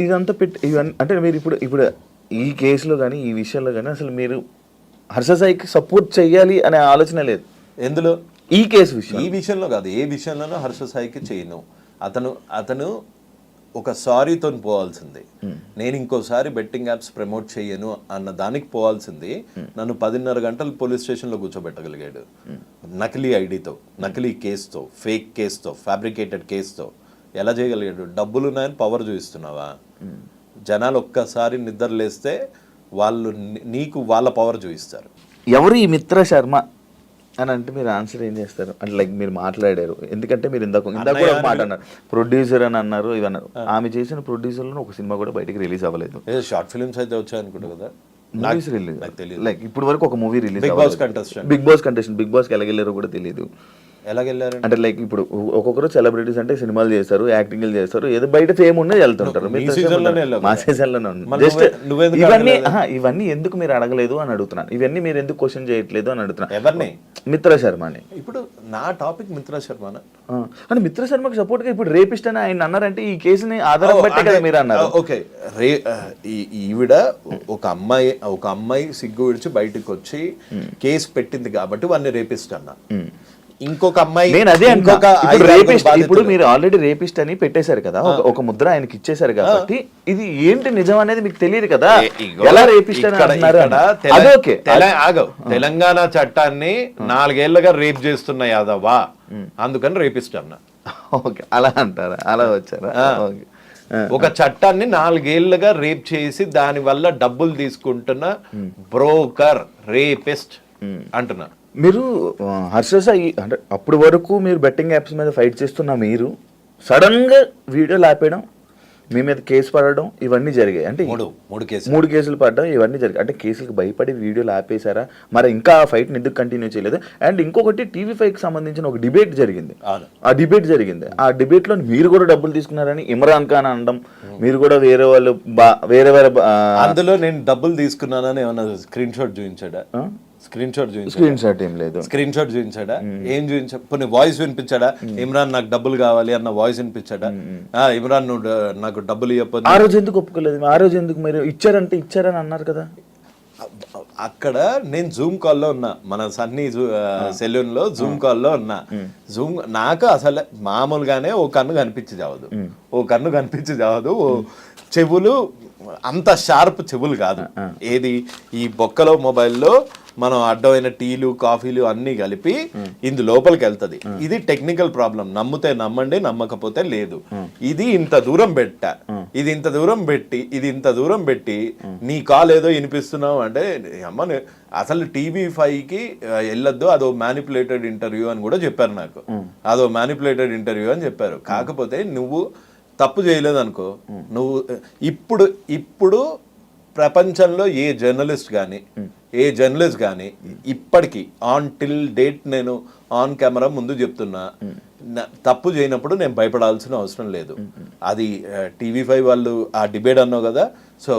ఇదంతా ఇవన్నీ అంటే మీరు ఇప్పుడు ఈ కేసులో కానీ ఈ విషయంలో కానీ అసలు మీరు హర్ష సాయికి సపోర్ట్ చేయాలి అనే ఆలోచన లేదు ఎందులో? ఈ కేసు విషయం. ఈ విషయంలో కాదు, ఏ విషయంలోనూ హర్ష సాయికి చేయను. అతను ఒక సారీతో పోవాల్సింది. నేను ఇంకోసారి బెట్టింగ్ యాప్స్ ప్రమోట్ చేయను అన్న దానికి పోవాల్సింది. నన్ను 10:30 గంటలు పోలీస్ స్టేషన్లో కూర్చోబెట్టగలిగాడు నకిలీ ఐడితో, నకిలీ కేసుతో, ఫేక్ కేసుతో, ఫ్యాబ్రికేటెడ్ కేసుతో. ఎలా చేయగలిగాడు? డబ్బులు ఉన్నాయని పవర్ చూపిస్తున్నావా? జనాలు ఒక్కసారి నిద్రలేస్తే వాళ్ళు నీకు వాళ్ళ పవర్ చూపిస్తారు. ఎవరు ఈ మిత్ర శర్మ అని అంటే మీరు ఆన్సర్ ఏం చేస్తారు? అంటే లైక్ మీరు మాట్లాడారు, ఎందుకంటే మీరు ఇందాక కూడా ఒక మాట అన్నారు, ప్రొడ్యూసర్ అని అన్నారు, ఇవి అన్నారు. ఆమె చేసిన ప్రొడ్యూసర్లో ఒక సినిమా కూడా బయటకి రిలీజ్ అవ్వలేదు. షార్ట్ ఫిల్మ్స్ అయితే వచ్చాయి అనుకుంటా కదా, మూవీస్ రిలీజ్ లైక్ ఇప్పుడు వరకు ఒక movie release. Big Boss contestant, Big బాస్కి ఎలాగెళ్ళారో కూడా తెలియదు. ఎలాగెళ్ళారు అంటే లైక్ ఇప్పుడు ఒక్కొక్కరు సెలబ్రిటీస్ అంటే సినిమాలు చేస్తారు, యాక్టింగ్ చేస్తారు, ఏదో బయట ఫేమ్ ఉన్నది వెళ్తుంటారు. మా సీజన్లోనే జస్ట్ ఇవన్నీ ఎందుకు మీరు అడగలేదు అని అడుగుతున్నాను. ఇవన్నీ మీరు ఎందుకు క్వశ్చన్ చేయట్లేదు అని అడుగుతున్నాను. ఎవరిని? మిత్ర శర్మని. ఇప్పుడు నా టాపిక్ మిత్ర శర్మ అంటే మిత్ర శర్మకి సపోర్ట్ గా ఇప్పుడు రేపిస్ట్ అని ఆయన అన్నారంటే ఈ కేసుని ఆధారం బట్టే కదా మీరు అన్నారు. ఓకే, ఈవిడ ఒక అమ్మాయి సిగ్గు విడిచి బయటకు వచ్చి కేసు పెట్టింది కాబట్టి వాడిని రేపిస్ట్ అన్నా. ఇంకొక అమ్మాయి, నేను అదే రేపిస్ట్. ఇప్పుడు మీరు ఆల్రెడీ రేపిస్ట్ అని పెట్టేశారు కదా, ఒక ముద్ర ఆయనకి ఇచ్చేశారు కాబట్టి ఇది ఏంటి నిజం అనేది మీకు తెలియదు కదా, ఎలా రేపిస్ట్ అని అంటున్నారు. తెలంగాణ చట్టాన్ని 4 ఏళ్లుగా రేప్ చేస్తున్న యాదవా, అందుకని రేపిస్ట్ అన్నా. ఓకే, అలా అంటారా? అలా వచ్చారా? ఒక చట్టాన్ని 4 ఏళ్లుగా రేప్ చేసి దాని వల్ల డబ్బులు తీసుకుంటున్న బ్రోకర్ రేపిస్ట్ అంటున్నా. మీరు హర్ష సాయి అంటే అప్పటి వరకు మీరు బెట్టింగ్ యాప్స్ మీద ఫైట్ చేస్తున్న మీరు సడన్గా వీడియోలు ఆపేయడం, మీ మీద కేసు పడడం, ఇవన్నీ జరిగాయి. అంటే 3 కేసులు పడడం, ఇవన్నీ జరిగాయి. అంటే కేసులకు భయపడి వీడియోలు ఆపేశారా? మరి ఇంకా ఆ ఫైట్ని ఎందుకు కంటిన్యూ చేయలేదు? అండ్ ఇంకొకటి TV5కి సంబంధించిన ఒక డిబేట్ జరిగింది. ఆ డిబేట్లో మీరు కూడా డబ్బులు తీసుకున్నారని ఇమ్రాన్ ఖాన్ అనడం, మీరు కూడా వేరే వాళ్ళు వేరే అందులో నేను డబ్బులు తీసుకున్నానని ఏమన్నా స్క్రీన్ షాట్ చూపించాడా? స్క్రీన్ షాట్ ఏం లేదు. స్క్రీన్ షాట్ చూపించాడా? ఏం చూపించా? కొన్ని వాయిస్ వినిపించాడా? ఇమ్రాన్ నాకు డబ్బులు కావాలి అన్న వాయిస్ వినిపించాడా? ఇమ్రాన్ నువ్వు నాకు డబ్బులు ఇవ్వకపోతే ఆ రోజు ఎందుకు ఒప్పుకోలేదు? ఆ రోజు ఎందుకు మీరు ఇచ్చారని అన్నారు కదా? అక్కడ నేను జూమ్ కాల్లో ఉన్నా, మన సన్నీ సెలూన్ లో జూమ్ కాల్లో ఉన్నా. నాకు అసలు మామూలుగానే ఓ కన్ను కనిపించి చావదు, చెవులు అంత షార్ప్ చెవులు కాదు. ఏది ఈ బొక్కలో మొబైల్లో మనం అడ్డమైన టీలు, కాఫీలు అన్ని కలిపి ఇందు లోపలికి వెళ్తుంది. ఇది టెక్నికల్ ప్రాబ్లం. నమ్మితే నమ్మండి, నమ్మకపోతే లేదు. ఇది ఇంత దూరం పెట్టి నీ కాల్ ఏదో వినిపిస్తున్నావు అంటే అమ్మ అసలు TV5కి వెళ్ళొద్దు, అదో మ్యానిపులేటెడ్ ఇంటర్వ్యూ అని కూడా చెప్పారు నాకు. అదో మ్యానిపులేటెడ్ ఇంటర్వ్యూ అని చెప్పారు. కాకపోతే నువ్వు తప్పు చేయలేదు అనుకో, నువ్వు ఇప్పుడు ప్రపంచంలో ఏ జర్నలిస్ట్ కానీ ఇప్పటికీ ఆన్ టిల్ డేట్ నేను ఆన్ కెమెరా ముందు చెప్తున్నా, తప్పు చేయనప్పుడు నేను భయపడాల్సిన అవసరం లేదు. అది TV5 వాళ్ళు ఆ డిబేట్ అన్నావు కదా, సో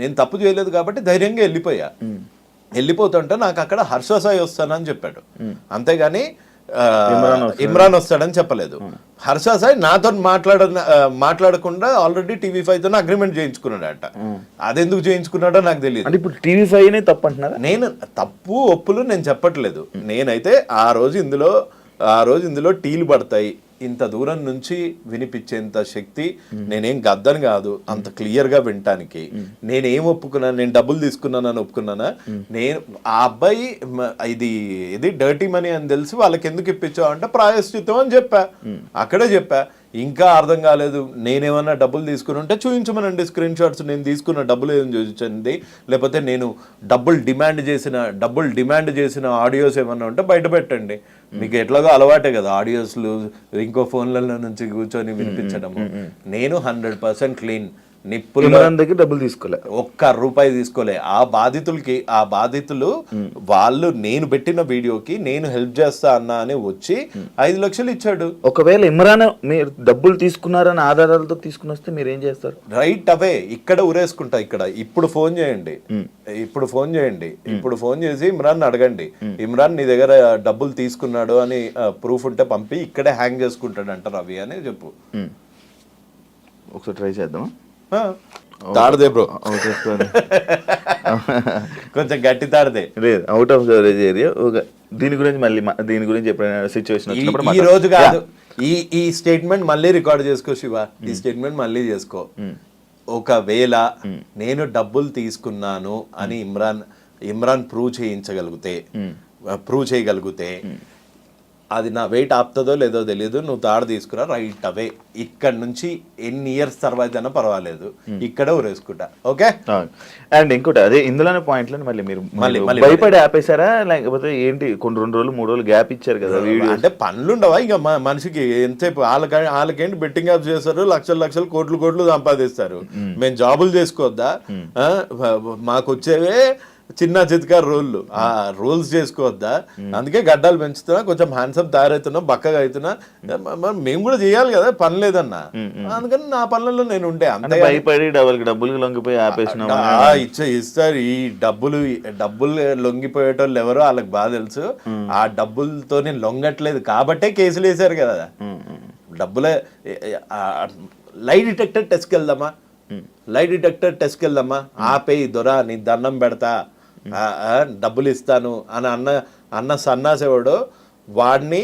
నేను తప్పు చేయలేదు కాబట్టి ధైర్యంగా వెళ్ళిపోతుంటే నాకు అక్కడ హర్ష సాయి వస్తానని చెప్పాడు. అంతేగాని ఇమ్రాన్ వస్తాడని చెప్పలేదు. హర్ష సాయి నాతో మాట్లాడకుండా ఆల్రెడీ TV5తో అగ్రిమెంట్ చేయించుకున్నాడట. అదెందుకు చేయించుకున్నాడో నాకు తెలియదు. ఇప్పుడు TV5 తప్పు అంటున్నారా? నేను తప్పు ఒప్పులు నేను చెప్పట్లేదు. నేనైతే ఆ రోజు ఇందులో టీలు పడతాయి, ఇంత దూరం నుంచి వినిపించేంత శక్తి నేనేం గద్దని కాదు, అంత క్లియర్గా వినటానికి. నేనేం ఒప్పుకున్నాను? నేను డబ్బులు తీసుకున్నానని ఒప్పుకున్నానా? నేను ఆ అబ్బాయి ఇది డర్టీ మనీ అని తెలిసి వాళ్ళకి ఎందుకు ఇప్పించావు అంటే ప్రాయశ్చిత్తం అని అక్కడే చెప్పా. ఇంకా అర్థం కాలేదు, నేనేమన్నా డబ్బులు తీసుకుని ఉంటే చూపించమనండి స్క్రీన్ షాట్స్, నేను తీసుకున్న డబ్బులు ఏం చూపించండి, లేకపోతే నేను డబ్బులు డిమాండ్ చేసిన ఆడియోస్ ఏమన్నా ఉంటే బయట పెట్టండి. మీకు ఎట్లాగో అలవాటే కదా ఆడియోస్లు ఇంకో ఫోన్లలో నుంచి కూర్చొని వినిపించడము. నేను 100% క్లీన్. నిప్పులు ఇమ్రాన్ దగ్గర డబ్బులు తీసుకోలే, ఒక్క రూపాయి తీసుకోలే. ఆ బాధితులు వాళ్ళు నేను పెట్టిన వీడియోకి నేను హెల్ప్ చేస్తా అన్నా అని వచ్చి 5 లక్షలు ఇచ్చాడు. ఒకవేళ ఇమ్రాన్ మీరు డబ్బులు తీసుకున్నారని ఆధారాలతో తీసుకుని వస్తే మీరు ఏం చేస్తారు? రైట్ అవే ఇక్కడ ఉరేసుకుంటా. ఇక్కడ ఇప్పుడు ఫోన్ చేయండి, ఇప్పుడు ఫోన్ చేసి ఇమ్రాన్ అడగండి, ఇమ్రాన్ నీ దగ్గర డబ్బులు తీసుకున్నాడు అని ప్రూఫ్ ఉంటే పంపి ఇక్కడే హ్యాంగ్ చేసుకుంటాడు అంట రవి అని చెప్పు. ఒకసారి ట్రై చేద్దామా? తాడదే బ్రో, కొంచెం గట్టి తాడదే. లేదు, అవుట్ ఆఫ్ కవరేజ్ ఏరియా. దీని గురించి ఎప్పుడైనా సిచ్యువేషన్ వచ్చినప్పుడు ఈ రోజు కాదు, ఈ స్టేట్మెంట్ మళ్ళీ రికార్డ్ చేసుకో శివ, ఈ స్టేట్మెంట్ మళ్ళీ చేసుకో. ఒకవేళ నేను డబ్బులు తీసుకున్నాను అని ఇమ్రాన్ ప్రూవ్ చేయగలిగితే అది నా వెయిట్ ఆపుతుందో లేదో తెలియదు, నువ్వు తాడు తీసుకురా రైట్ అవే. ఇక్కడ నుంచి ఎన్ని ఇయర్స్ తర్వాత అయినా పర్వాలేదు, ఇక్కడే ఊరేసుకుంటా. ఓకే. అండ్ ఇంకోటి అదే ఇందులోనే పాయింట్లను మళ్ళీ భయపడి ఆపేశారా, లేకపోతే ఏంటి? కొన్ని 2 రోజులు 3 రోజులు గ్యాప్ ఇచ్చారు కదా వీడియో. అంటే పనులు ఉండవా ఇంకా మనిషికి? ఎంతసేపు వాళ్ళకేంటి బెట్టింగ్ యాప్స్ చేస్తారు, లక్షలు కోట్లు సంపాదిస్తారు. మేము జాబులు చేసుకోవద్దా? మాకు వచ్చేవే చిన్న చితక రోళ్ళు, ఆ రోల్స్ చేసుకోవద్దా? అందుకే గడ్డాలు పెంచుతున్నా, కొంచెం హ్యాండ్సమ్ తయారవుతున్నా, బక్కగా అవుతున్నా. మేము కూడా చేయాలి కదా, పని లేదన్నా. అందుకని నా పనులలో నేను ఉండే. అంతే భయపడి డబ్బులు లొంగిపోయి ఆపేసిన ఇస్తారు. ఈ డబ్బులు లొంగిపోయేటోళ్ళు ఎవరో వాళ్ళకి బాగా తెలుసు. ఆ డబ్బులతో నేను లొంగట్లేదు కాబట్టే కేసులు వేశారు కదా. డబ్బులే లై డిటెక్టర్ టెస్ట్కి వెళ్దామా, ఆపేయి దొరా, నీ దండం పెడతా, డబ్బులు ఇస్తాను అని అన్న సన్నాసేవాడు వాడిని,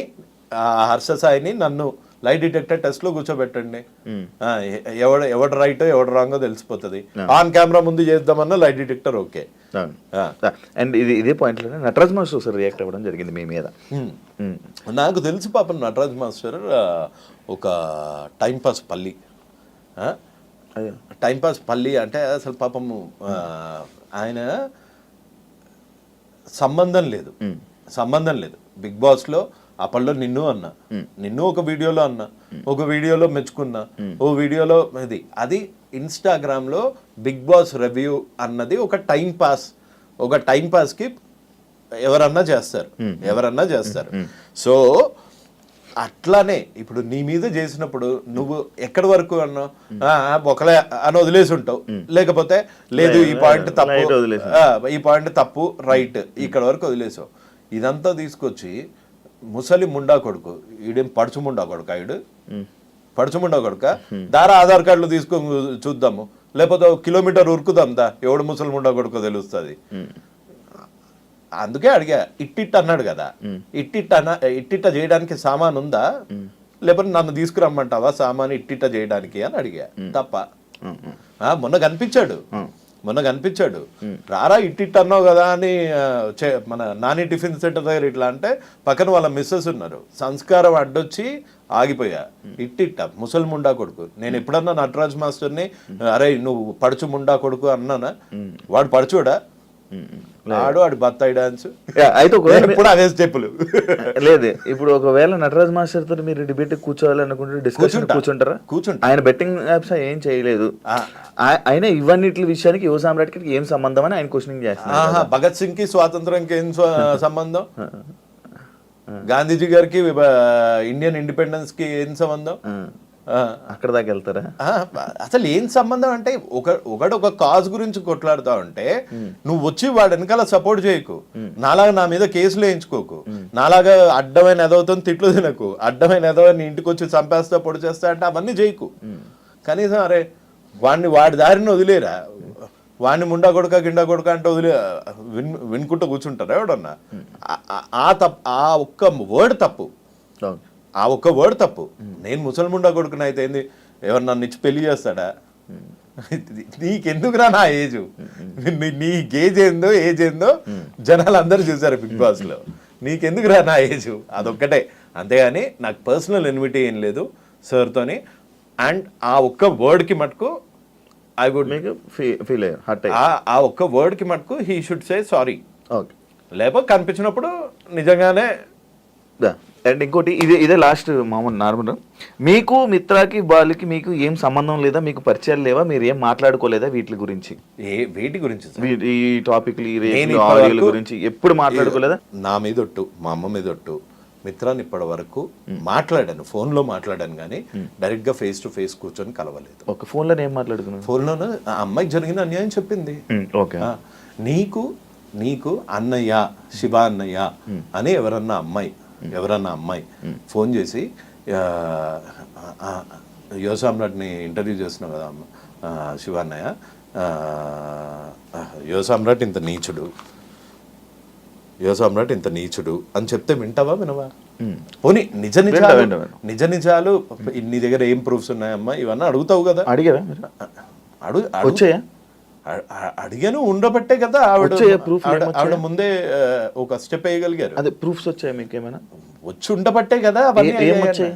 హర్ష సాయిని నన్ను లై డిటెక్టర్ టెస్ట్ లో కూర్చోబెట్టండి. ఎవడు రైటో ఎవడు రాంగో తెలిసిపోతుంది. ఆన్ కెమెరా ముందు చేద్దామన్నా లై డిటెక్టర్ ఓకే. అండ్ ఇదే పాయింట్ లో నటరాజ్ మాస్టర్ రియాక్ట్ అవ్వడం జరిగింది మీ మీద. నాకు తెలుసు పాపం నటరాజ్ మాస్టర్ ఒక టైంపాస్ పల్లి అంటే అసలు పాపము ఆయన సంబంధం లేదు. బిగ్ బాస్ లో అప్పట్లో నిన్ను ఒక వీడియోలో అన్నా, ఒక వీడియోలో మెచ్చుకున్నా, ఓ వీడియోలో అది ఇన్స్టాగ్రామ్ లో బిగ్ బాస్ రివ్యూ అన్నది ఒక టైం పాస్ కి ఎవరన్నా చేస్తారు. సో అట్లానే ఇప్పుడు నీ మీద చేసినప్పుడు నువ్వు ఎక్కడి వరకు అన్నావు, ఒకలే అని వదిలేసి ఉంటావు, లేకపోతే లేదు ఈ పాయింట్ తప్పు రైట్ ఇక్కడ వరకు వదిలేసావు. ఇదంతా తీసుకొచ్చి ముసలి ముండా కొడుకు, ఈడేం పడుచు ముండా కొడుక దారా ఆధార్ కార్డులు తీసుకొని చూద్దాము, లేకపోతే 1 కిలోమీటర్ ఉరుకుదాం దా, ఎవడు ముసలి ముండా కొడుకో తెలుస్తుంది. అందుకే అడిగా, ఇట్టిట్ అన్నాడు కదా, ఇట్టిట్ట చేయడానికి సామాన్ ఉందా, లేకపోతే నన్ను తీసుకురమ్మంటావా సామాన్ ఇట్టిట్ట చేయడానికి అని అడిగా. తప్ప మొన్న కనిపించాడు రారా ఇట్టిట్ అన్నావు కదా అని మన నాని టిఫిన్ సెంటర్ దగ్గర ఇట్లా అంటే పక్కన వాళ్ళ మిస్సెస్ ఉన్నారు, సంస్కారం అడ్డొచ్చి ఆగిపోయా. ఇట్టిట్ట ముసలి ముండా కొడుకు. నేను ఎప్పుడన్నా నటరాజ్ మాస్టర్ని అరే నువ్వు పడుచు ముండా కొడుకు అన్నానా? వాడు పడుచోడా? ఆడు బత్తాయి డాన్స్. అయితే ఇప్పుడు అదే స్టెప్పులు లేదు. ఇప్పుడు ఒకవేళ నటరాజ్ మాస్టర్ తో మీరు డిబేట్ కూర్చోవాలి అనుకుంటే డిస్కషన్ కూర్చుంటారా? ఆయన బెట్టింగ్ యాప్స్ ఏం చేయలేదు, ఆయన ఇవన్నిటి విషయానికి యువ సామ్రాట్కి ఏం సంబంధం అని ఆయన క్వశ్చనింగ్ చేస్తున్నారు. భగత్ సింగ్ కి స్వాతంత్రంకి ఏం సంబంధం? గాంధీజీ గారికి ఇండియన్ ఇండిపెండెన్స్ కి ఏం సంబంధం? అక్కడ దాకా వెళ్తారా? అసలు ఏం సంబంధం అంటే ఒక కాజ్ గురించి కొట్లాడుతా ఉంటే నువ్వు వచ్చి వాడు వెనకాల సపోర్ట్ చేయకు, నాలాగా నా మీద కేసులు వేయించుకోకు, నాలాగా అడ్డమైన ఎదవుతో తిట్లు తినకు, అడ్డమైన ఎదవని ఇంటికి వచ్చి చంపేస్తా పొడి చేస్తా అంటే అవన్నీ చేయకు. కనీసం అరే వాడి దారిని వదిలేరా, వాడిని ముండా కొడుక గిండా కొడుక అంటే వినుకుంటూ కూర్చుంటారా ఎవడన్నా? ఆ ఒక్క వర్డ్ తప్పు. నేను ముసల్ముండా కొడుకుని అయితే ఏంది, ఎవరు నన్ను ఇచ్చి పెళ్లి చేస్తాడా? నీకెందుకురా నా ఏజ్, నీ ఏజ్ ఏందో జనాలు అందరూ చూసారు బిగ్ బాస్ లో. నీకెందుకురా నా ఏజ్, అదొక్కటే. అంతేగాని నాకు పర్సనల్ ఎన్విటీ ఏం లేదు సార్తోని. అండ్ ఆ ఒక్క వర్డ్కి మటుకు ఐ వుడ్ ఫీల్ ఆ ఒక్క వర్డ్కి మటుకు హీ షుడ్ సే సారీ. లేకపోతే కనిపించినప్పుడు నిజంగానే అండ్ ఇంకోటి ఇదే లాస్ట్ మామూలు నార్మల్, మీకు మిత్రాకి బాలుకి మీకు ఏం సంబంధం లేదా, మీకు పరిచయాలు లేవా, మీరు ఏం మాట్లాడుకోలేదా వీటి గురించి? వేటి గురించి సార్? ఈ టాపిక్లు, ఈ రేట్లు, ఆడియోల గురించి ఎప్పుడు మాట్లాడుకోలేదా? నా మీద ఒట్టు, మా అమ్మ మీద ఒట్టు, మిత్రాన్ని ఇప్పటి వరకు మాట్లాడాను, ఫోన్లో మాట్లాడాను కానీ డైరెక్ట్గా ఫేస్ టు ఫేస్ కూర్చొని కలవలేదు. ఒక ఫోన్లో ఏం మాట్లాడుకున్నాను? ఫోన్లోనే ఆ అమ్మాయికి జరిగిన అన్యాయం చెప్పింది. ఓకే. నీకు అన్నయ్య, శివ అన్నయ్య అని ఎవరన్నా అమ్మాయి ఫోన్ చేసి, యువసామ్రాట్ని ఇంటర్వ్యూ చేస్తున్నావు కదా శివ అన్నయ్య, యువసామ్రాట్ ఇంత నీచుడు అని చెప్తే వినవా? పోనీ నిజ నిజాలు నీ దగ్గర ఏం ప్రూఫ్స్ ఉన్నాయమ్మా ఇవన్నీ అడుగుతావు కదా. అడిగారా? వచ్చాయా? అడిగాను, ఉండబట్టే కదా ఆవిడ ముందే ఒక స్టెప్ వేయగలిగారు. అదే ప్రూఫ్స్ వచ్చాయి మీకు ఏమైనా? వచ్చి ఉండబట్టే కదా అవన్నీ. ఏమొచ్చాయి?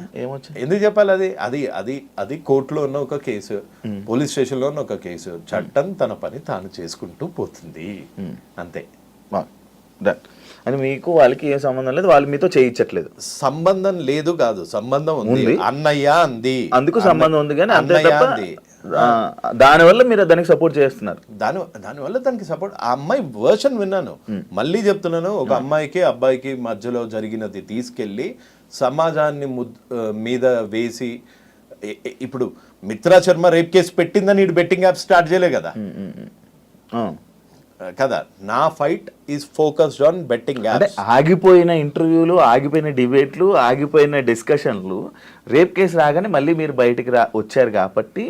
ఎందుకు చెప్పాలి? అది కోర్టులో ఉన్న ఒక కేసు, పోలీస్ స్టేషన్ లో ఉన్న ఒక కేసు. చట్టం తన పని తాను చేసుకుంటూ పోతుంది, అంతే. అని మీకు వాళ్ళకి ఏం సంబంధం లేదు, వాళ్ళు మీతో చేయించట్లేదు? సంబంధం లేదు కాదు, సంబంధం ఉంది. అన్నయ్య అంది, అందుకు సంబంధం ఉంది కానీ అంతే తప్ప దానివల్ల మీరు దానికి సపోర్ట్ చేస్తున్నారు. దానివల్ల దానికి సపోర్ట్. ఆ అమ్మాయి వర్షన్ విన్నాను, మళ్ళీ చెప్తున్నాను. ఒక అమ్మాయికి అబ్బాయికి మధ్యలో జరిగినది తీసుకెళ్లి సమాజాన్ని మీద వేసి, ఇప్పుడు మిత్రా శర్మ రేప్ కేసు పెట్టిందని ఇటు బెట్టింగ్ యాప్ స్టార్ట్ చేయలే కదా కదా. నా fight is focused on betting apps. ఆగిపోయిన ఇంటర్వ్యూలు, ఆగిపోయిన డిబేట్లు, ఆగిపోయిన డిస్కషన్లు, రేప్ కేసు రాగానే మళ్ళీ మీరు బయటికి వచ్చారు కాబట్టి,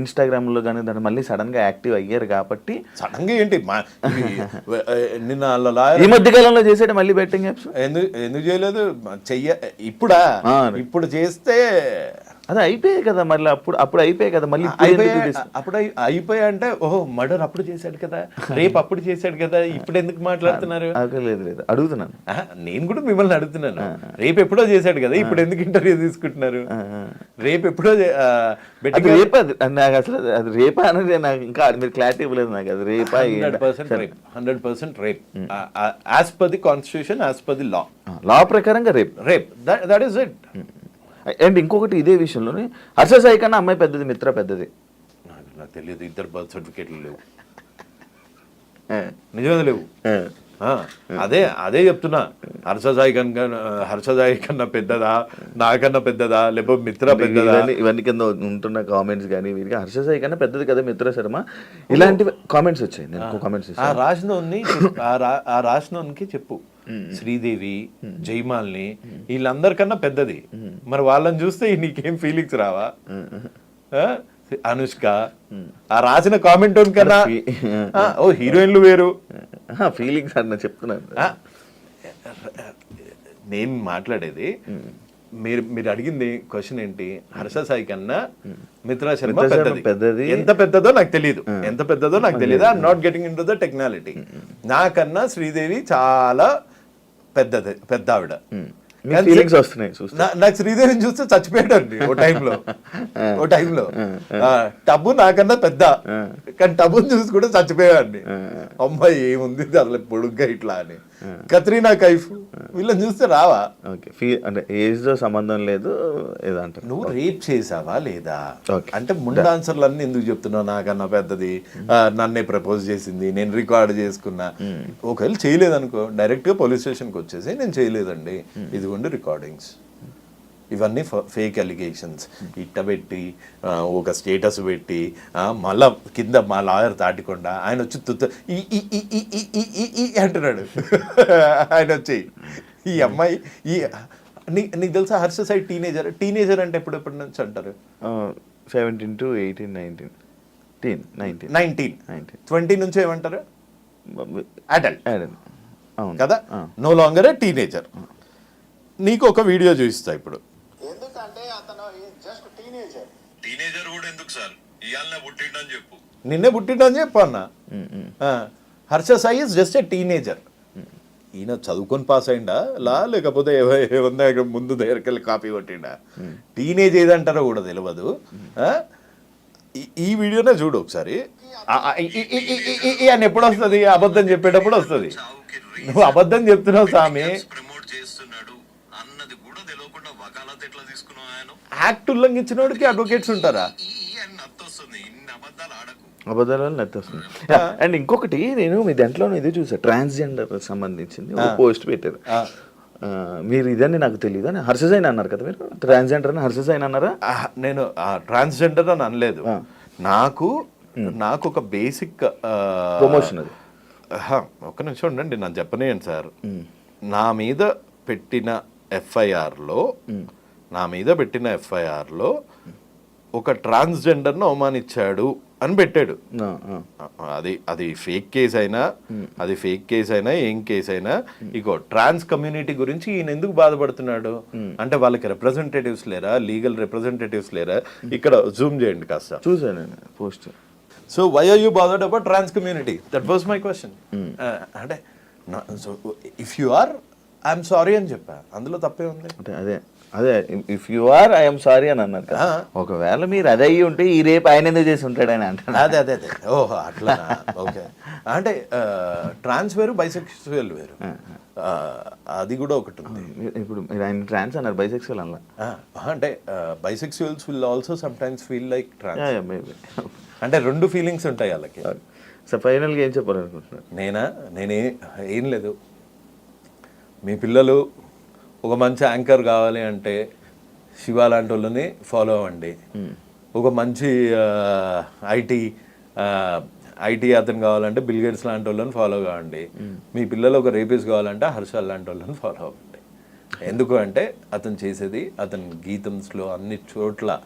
ఇన్స్టాగ్రామ్ లో కానీ దాన్ని మళ్ళీ సడన్ గా యాక్టివ్ అయ్యారు కాబట్టి. సడన్ గా ఏంటి నిన్న ఈ మధ్య కాలంలో చేసాడు మళ్ళీ బెట్టింగ్ యాప్స్? ఎందుకు చేయలేదు? ఇప్పుడు చేస్తే అది అయిపోయాయి కదా, మళ్ళీ అప్పుడు అయిపోయాయి కదా, మళ్ళీ అప్పుడు అయిపోయా అంటే, ఓహో మర్డర్ అప్పుడు చేశాడు కదా, రేపు అప్పుడు చేశాడు కదా, ఇప్పుడు ఎందుకు మాట్లాడుతున్నారు? లేదు అడుగుతున్నాను, నేను కూడా మిమ్మల్ని అడుగుతున్నాను. రేపు ఎప్పుడో చేశాడు కదా, ఇప్పుడు ఎందుకు ఇంటర్వ్యూ తీసుకుంటున్నారు? రేపు ఎప్పుడో రేపు నాకు అసలు అది రేపా అనేది నాకు ఇంకా మీరు క్లారిటీ ఇవ్వలేదు నాకు. అది రేపా? 100% rape, as per the constitution, as per the law ప్రకారంగా rape, that is it. And ఇంకొకటి ఇదే విషయంలోనే, హర్ష సాయి కన్నా అమ్మాయి పెద్దది, మిత్ర పెద్దది? నాకు తెలియదు, ఇద్దరు బర్త్ సర్టిఫికేట్లు లేవు, నిజమే లేవు. అదే చెప్తున్నా, హర్ష సాయి కన్నా పెద్దదా, నాకన్నా పెద్దదా, లేకపోతే మిత్ర పెద్దదా? ఇవన్నీ కింద ఉంటున్న కామెంట్స్ కానీ వీరికి హర్ష సాయి కన్నా పెద్దది కదా మిత్ర శర్మ, ఇలాంటి కామెంట్స్ వచ్చాయి. నేను కామెంట్స్ ఆ రాసినోనికి చెప్పు, శ్రీదేవి, జైమాల్ని వీళ్ళందరికన్నా పెద్దది. మరి వాళ్ళని చూస్తే నీకేం ఫీలింగ్స్ రావా? అనుష్క, ఆ రాసిన కామెంట్ కన్నా ఓ హీరోయిన్లు వేరు ఫీలింగ్స్ అన్న చెప్తున్నాను. నేను మాట్లాడేది, మీరు అడిగింది క్వశ్చన్ ఏంటి? హర్ష సాయి కన్నా మిత్రా శర్మ పెద్దది. ఎంత పెద్దదో నాకు తెలియదు, I'm not getting into the technicality. నాకన్నా శ్రీదేవి చాలా పెద్ద ఆవిడ. నాకు శ్రీదేవిని చూస్తే చచ్చిపోయాడండి ఓ టైంలో. టబ్బు నాకన్నా పెద్ద, కానీ టబ్బుని చూసి కూడా చచ్చిపోయాడండి. అమ్మాయి ఏముంది అసలు పొడుగ్గా ఇట్లా అని. కత్రీనా కైఫ్ వీళ్ళని చూస్తే రావా? అంటే ఏజ్ తో సంబంధం లేదు ఏదంటారు. నువ్వు రేప్ చేసావా లేదా అంటే ముందు ఆన్సర్లు అన్ని ఎందుకు చెప్తున్నావు? నాకన్నా పెద్దది, నన్నే ప్రపోజ్ చేసింది, నేను రికార్డ్ చేసుకున్నా. ఒకవేళ చేయలేదనుకో, డైరెక్ట్ గా పోలీస్ స్టేషన్కి వచ్చేసి నేను చేయలేదండి, ఇదిగోండి రికార్డింగ్స్. ఇవన్నీ ఫేక్ అలిగేషన్స్ ఇట్ట పెట్టి ఒక స్టేటస్ పెట్టి మళ్ళా కింద మా లాయర్ దాటికుండా ఆయన వచ్చి అంటున్నాడు. ఆయన వచ్చి ఈ అమ్మాయి నీకు తెలుసా హర్ష సాయి టీనేజర్ అంటే ఎప్పటి నుంచి అంటారు? 17 to 18, 19. 20 నుంచి ఏమంటారు? అడల్ట్ కదా, నో లాంగర్ టీనేజర్. నీకు ఒక వీడియో చూపిస్తా ఇప్పుడు. ఎందుకంటే అతను జస్ట్ టీనేజర్ కూడా ఎందుకు సార్ ఇయాలనే పుట్టిండని చెప్పు, నిన్నే పుట్టిండని చెప్పు అన్న. Harsha Sai is just a teenager. ఈయన చదువుకొని పాస్ అయిందా లేకపోతే ముందు దగ్గరికి వెళ్ళి కాపీ కొట్టిండా? టీనేజ్ ఏదంటారో కూడా తెలియదు. ఈ వీడియోనే చూడు ఒకసారి. ఆయన ఎప్పుడు వస్తుంది? అబద్ధం చెప్పేటప్పుడు వస్తుంది. నువ్వు అబద్ధం చెప్తున్నావు స్వామి. ప్రమోట్ చేస్తున్నాడు అన్నది యాక్ట్ ఉల్లంఘించిన వాడికి అడ్వకేట్స్ ఉంటారా? ఈ అని నత్తొస్తుంది, ఇన్ని అబద్ధాలు ఆడకు. అబద్ధాల నెత్తి వస్తుంది. అండ్ ఇంకొకటి నేను మీ దాంట్లో ఇది చూసా, ట్రాన్స్జెండర్ సంబంధించింది ఒక పోస్ట్ పెట్టారు. మీరు ఇదని నాకు తెలియదు అని హర్షజైన్ అన్నారు కదా, మీరు ట్రాన్స్జెండర్ అని హర్షజైన్ అన్నారా? నేను ట్రాన్స్జెండర్ అని అనలేదు. నాకు ఒక బేసిక్ ప్రమోషన్ అది. ఒక్క నిమిషం ఉండండి, నాకు చెప్పనేయండి సార్. నా మీద పెట్టిన ఎఫ్ఐఆర్లో ఒక ట్రాన్స్జెండర్ను అవమానించాడు అని పెట్టాడు. అది ఫేక్ కేసు అయినా ఏం కేసు అయినా ఇగో ట్రాన్స్ కమ్యూనిటీ గురించి ఈయన ఎందుకు బాధపడుతున్నాడు అంటే వాళ్ళకి రిప్రజెంటేటివ్స్ లేరా, లీగల్ రిప్రజెంటేటివ్స్ లేరా? ఇక్కడ జూమ్ చేయండి కాస్త. చూసాను post. So why are you bothered about trans community? That was my question. అంటే if you are I'm sorry అని చెప్పా, అందులో తప్పే ఉంది. అంటే అదే if you are I'm sorry అని అన్నారు కదా. ఒకవేళ మీరు అదే అయ్యి ఉంటే ఈ రేపు ఆయన ఎందుకు చేసి ఉంటాడని అంటారు. అదే ఓహో అట్లా. ఓకే, అంటే ట్రాన్స్ వేరు, బైసెక్సువల్ వేరు, అది కూడా ఒకటి ఉంది. ఇప్పుడు మీరు ఆయన ట్రాన్స్ అన్నారు, బైసెక్సువల్ అన్నా. అంటే bisexuals will also some times feel like trans. అంటే రెండు ఫీలింగ్స్ ఉంటాయి వాళ్ళకి. సో ఫైనల్గా ఏం చెప్పాలనుకుంటున్నారు? నేనే ఏం లేదు, మీ పిల్లలు ఒక మంచి యాంకర్ కావాలి అంటే శివ లాంటి వాళ్ళని ఫాలో అవ్వండి. ఒక మంచి ఐటీ అతను కావాలంటే బిల్ గేట్స్ లాంటి వాళ్ళని ఫాలో కావండి. మీ పిల్లలు ఒక రేపిస్ట్ కావాలంటే హర్షల్ లాంటి వాళ్ళని ఫాలో అవ్వండి. ఎందుకు అంటే అతను చేసేది, అతని గీతంస్లో అన్ని చోట్ల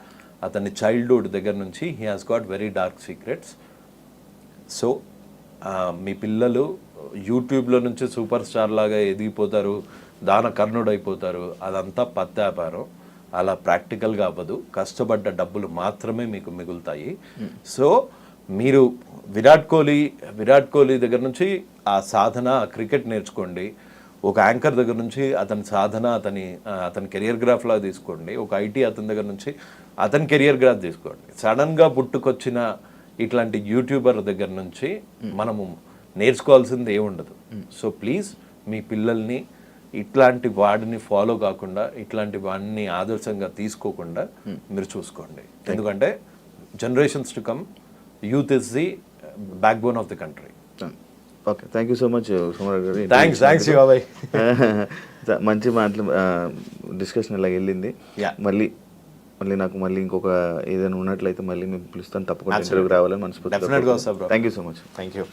అతని చైల్డ్హుడ్ దగ్గర నుంచి he has got very dark secrets. So మీ పిల్లలు యూట్యూబ్లో నుంచి సూపర్ స్టార్ లాగా ఎదిగిపోతారు, దాన కర్ణుడు అయిపోతారు, అదంతా పత్యాపారం. అలా ప్రాక్టికల్గా అవ్వదు. కష్టపడ్డ డబ్బులు మాత్రమే మీకు మిగులుతాయి. సో మీరు విరాట్ కోహ్లీ దగ్గర నుంచి ఆ సాధన, క్రికెట్ నేర్చుకోండి. ఒక యాంకర్ దగ్గర నుంచి అతని సాధన, అతని కెరియర్ గ్రాఫ్ లాగా తీసుకోండి. ఒక ఐటీ అతని దగ్గర నుంచి అతని కెరియర్ గ్రాఫ్ తీసుకోండి. సడన్గా పుట్టుకొచ్చిన ఇట్లాంటి యూట్యూబర్ దగ్గర నుంచి మనము నేర్చుకోవాల్సింది ఏముండదు. సో ప్లీజ్ మీ పిల్లల్ని ఇట్లాంటి వాడిని ఫాలో కాకుండా, ఇట్లాంటి వాడిని ఆదర్శంగా తీసుకోకుండా మీరు చూసుకోండి. ఎందుకంటే generations to come, youth is the backbone of the country. Okay, thank you so much Sumarao గారు. థ్యాంక్స్ బాబాయ్. మంచి మాటలు డిస్కషన్ ఇలా వెళ్ళింది. మళ్ళీ నాకు ఇంకొక ఏదైనా ఉన్నట్లయితే మళ్ళీ మేము పిలుస్తాను, తప్పకుండా ఇంటర్వ్యూకి రావాలని మనస్ఫూర్తిగా. డెఫినెట్గా వస్తా bro. Thank you so much. Thank you.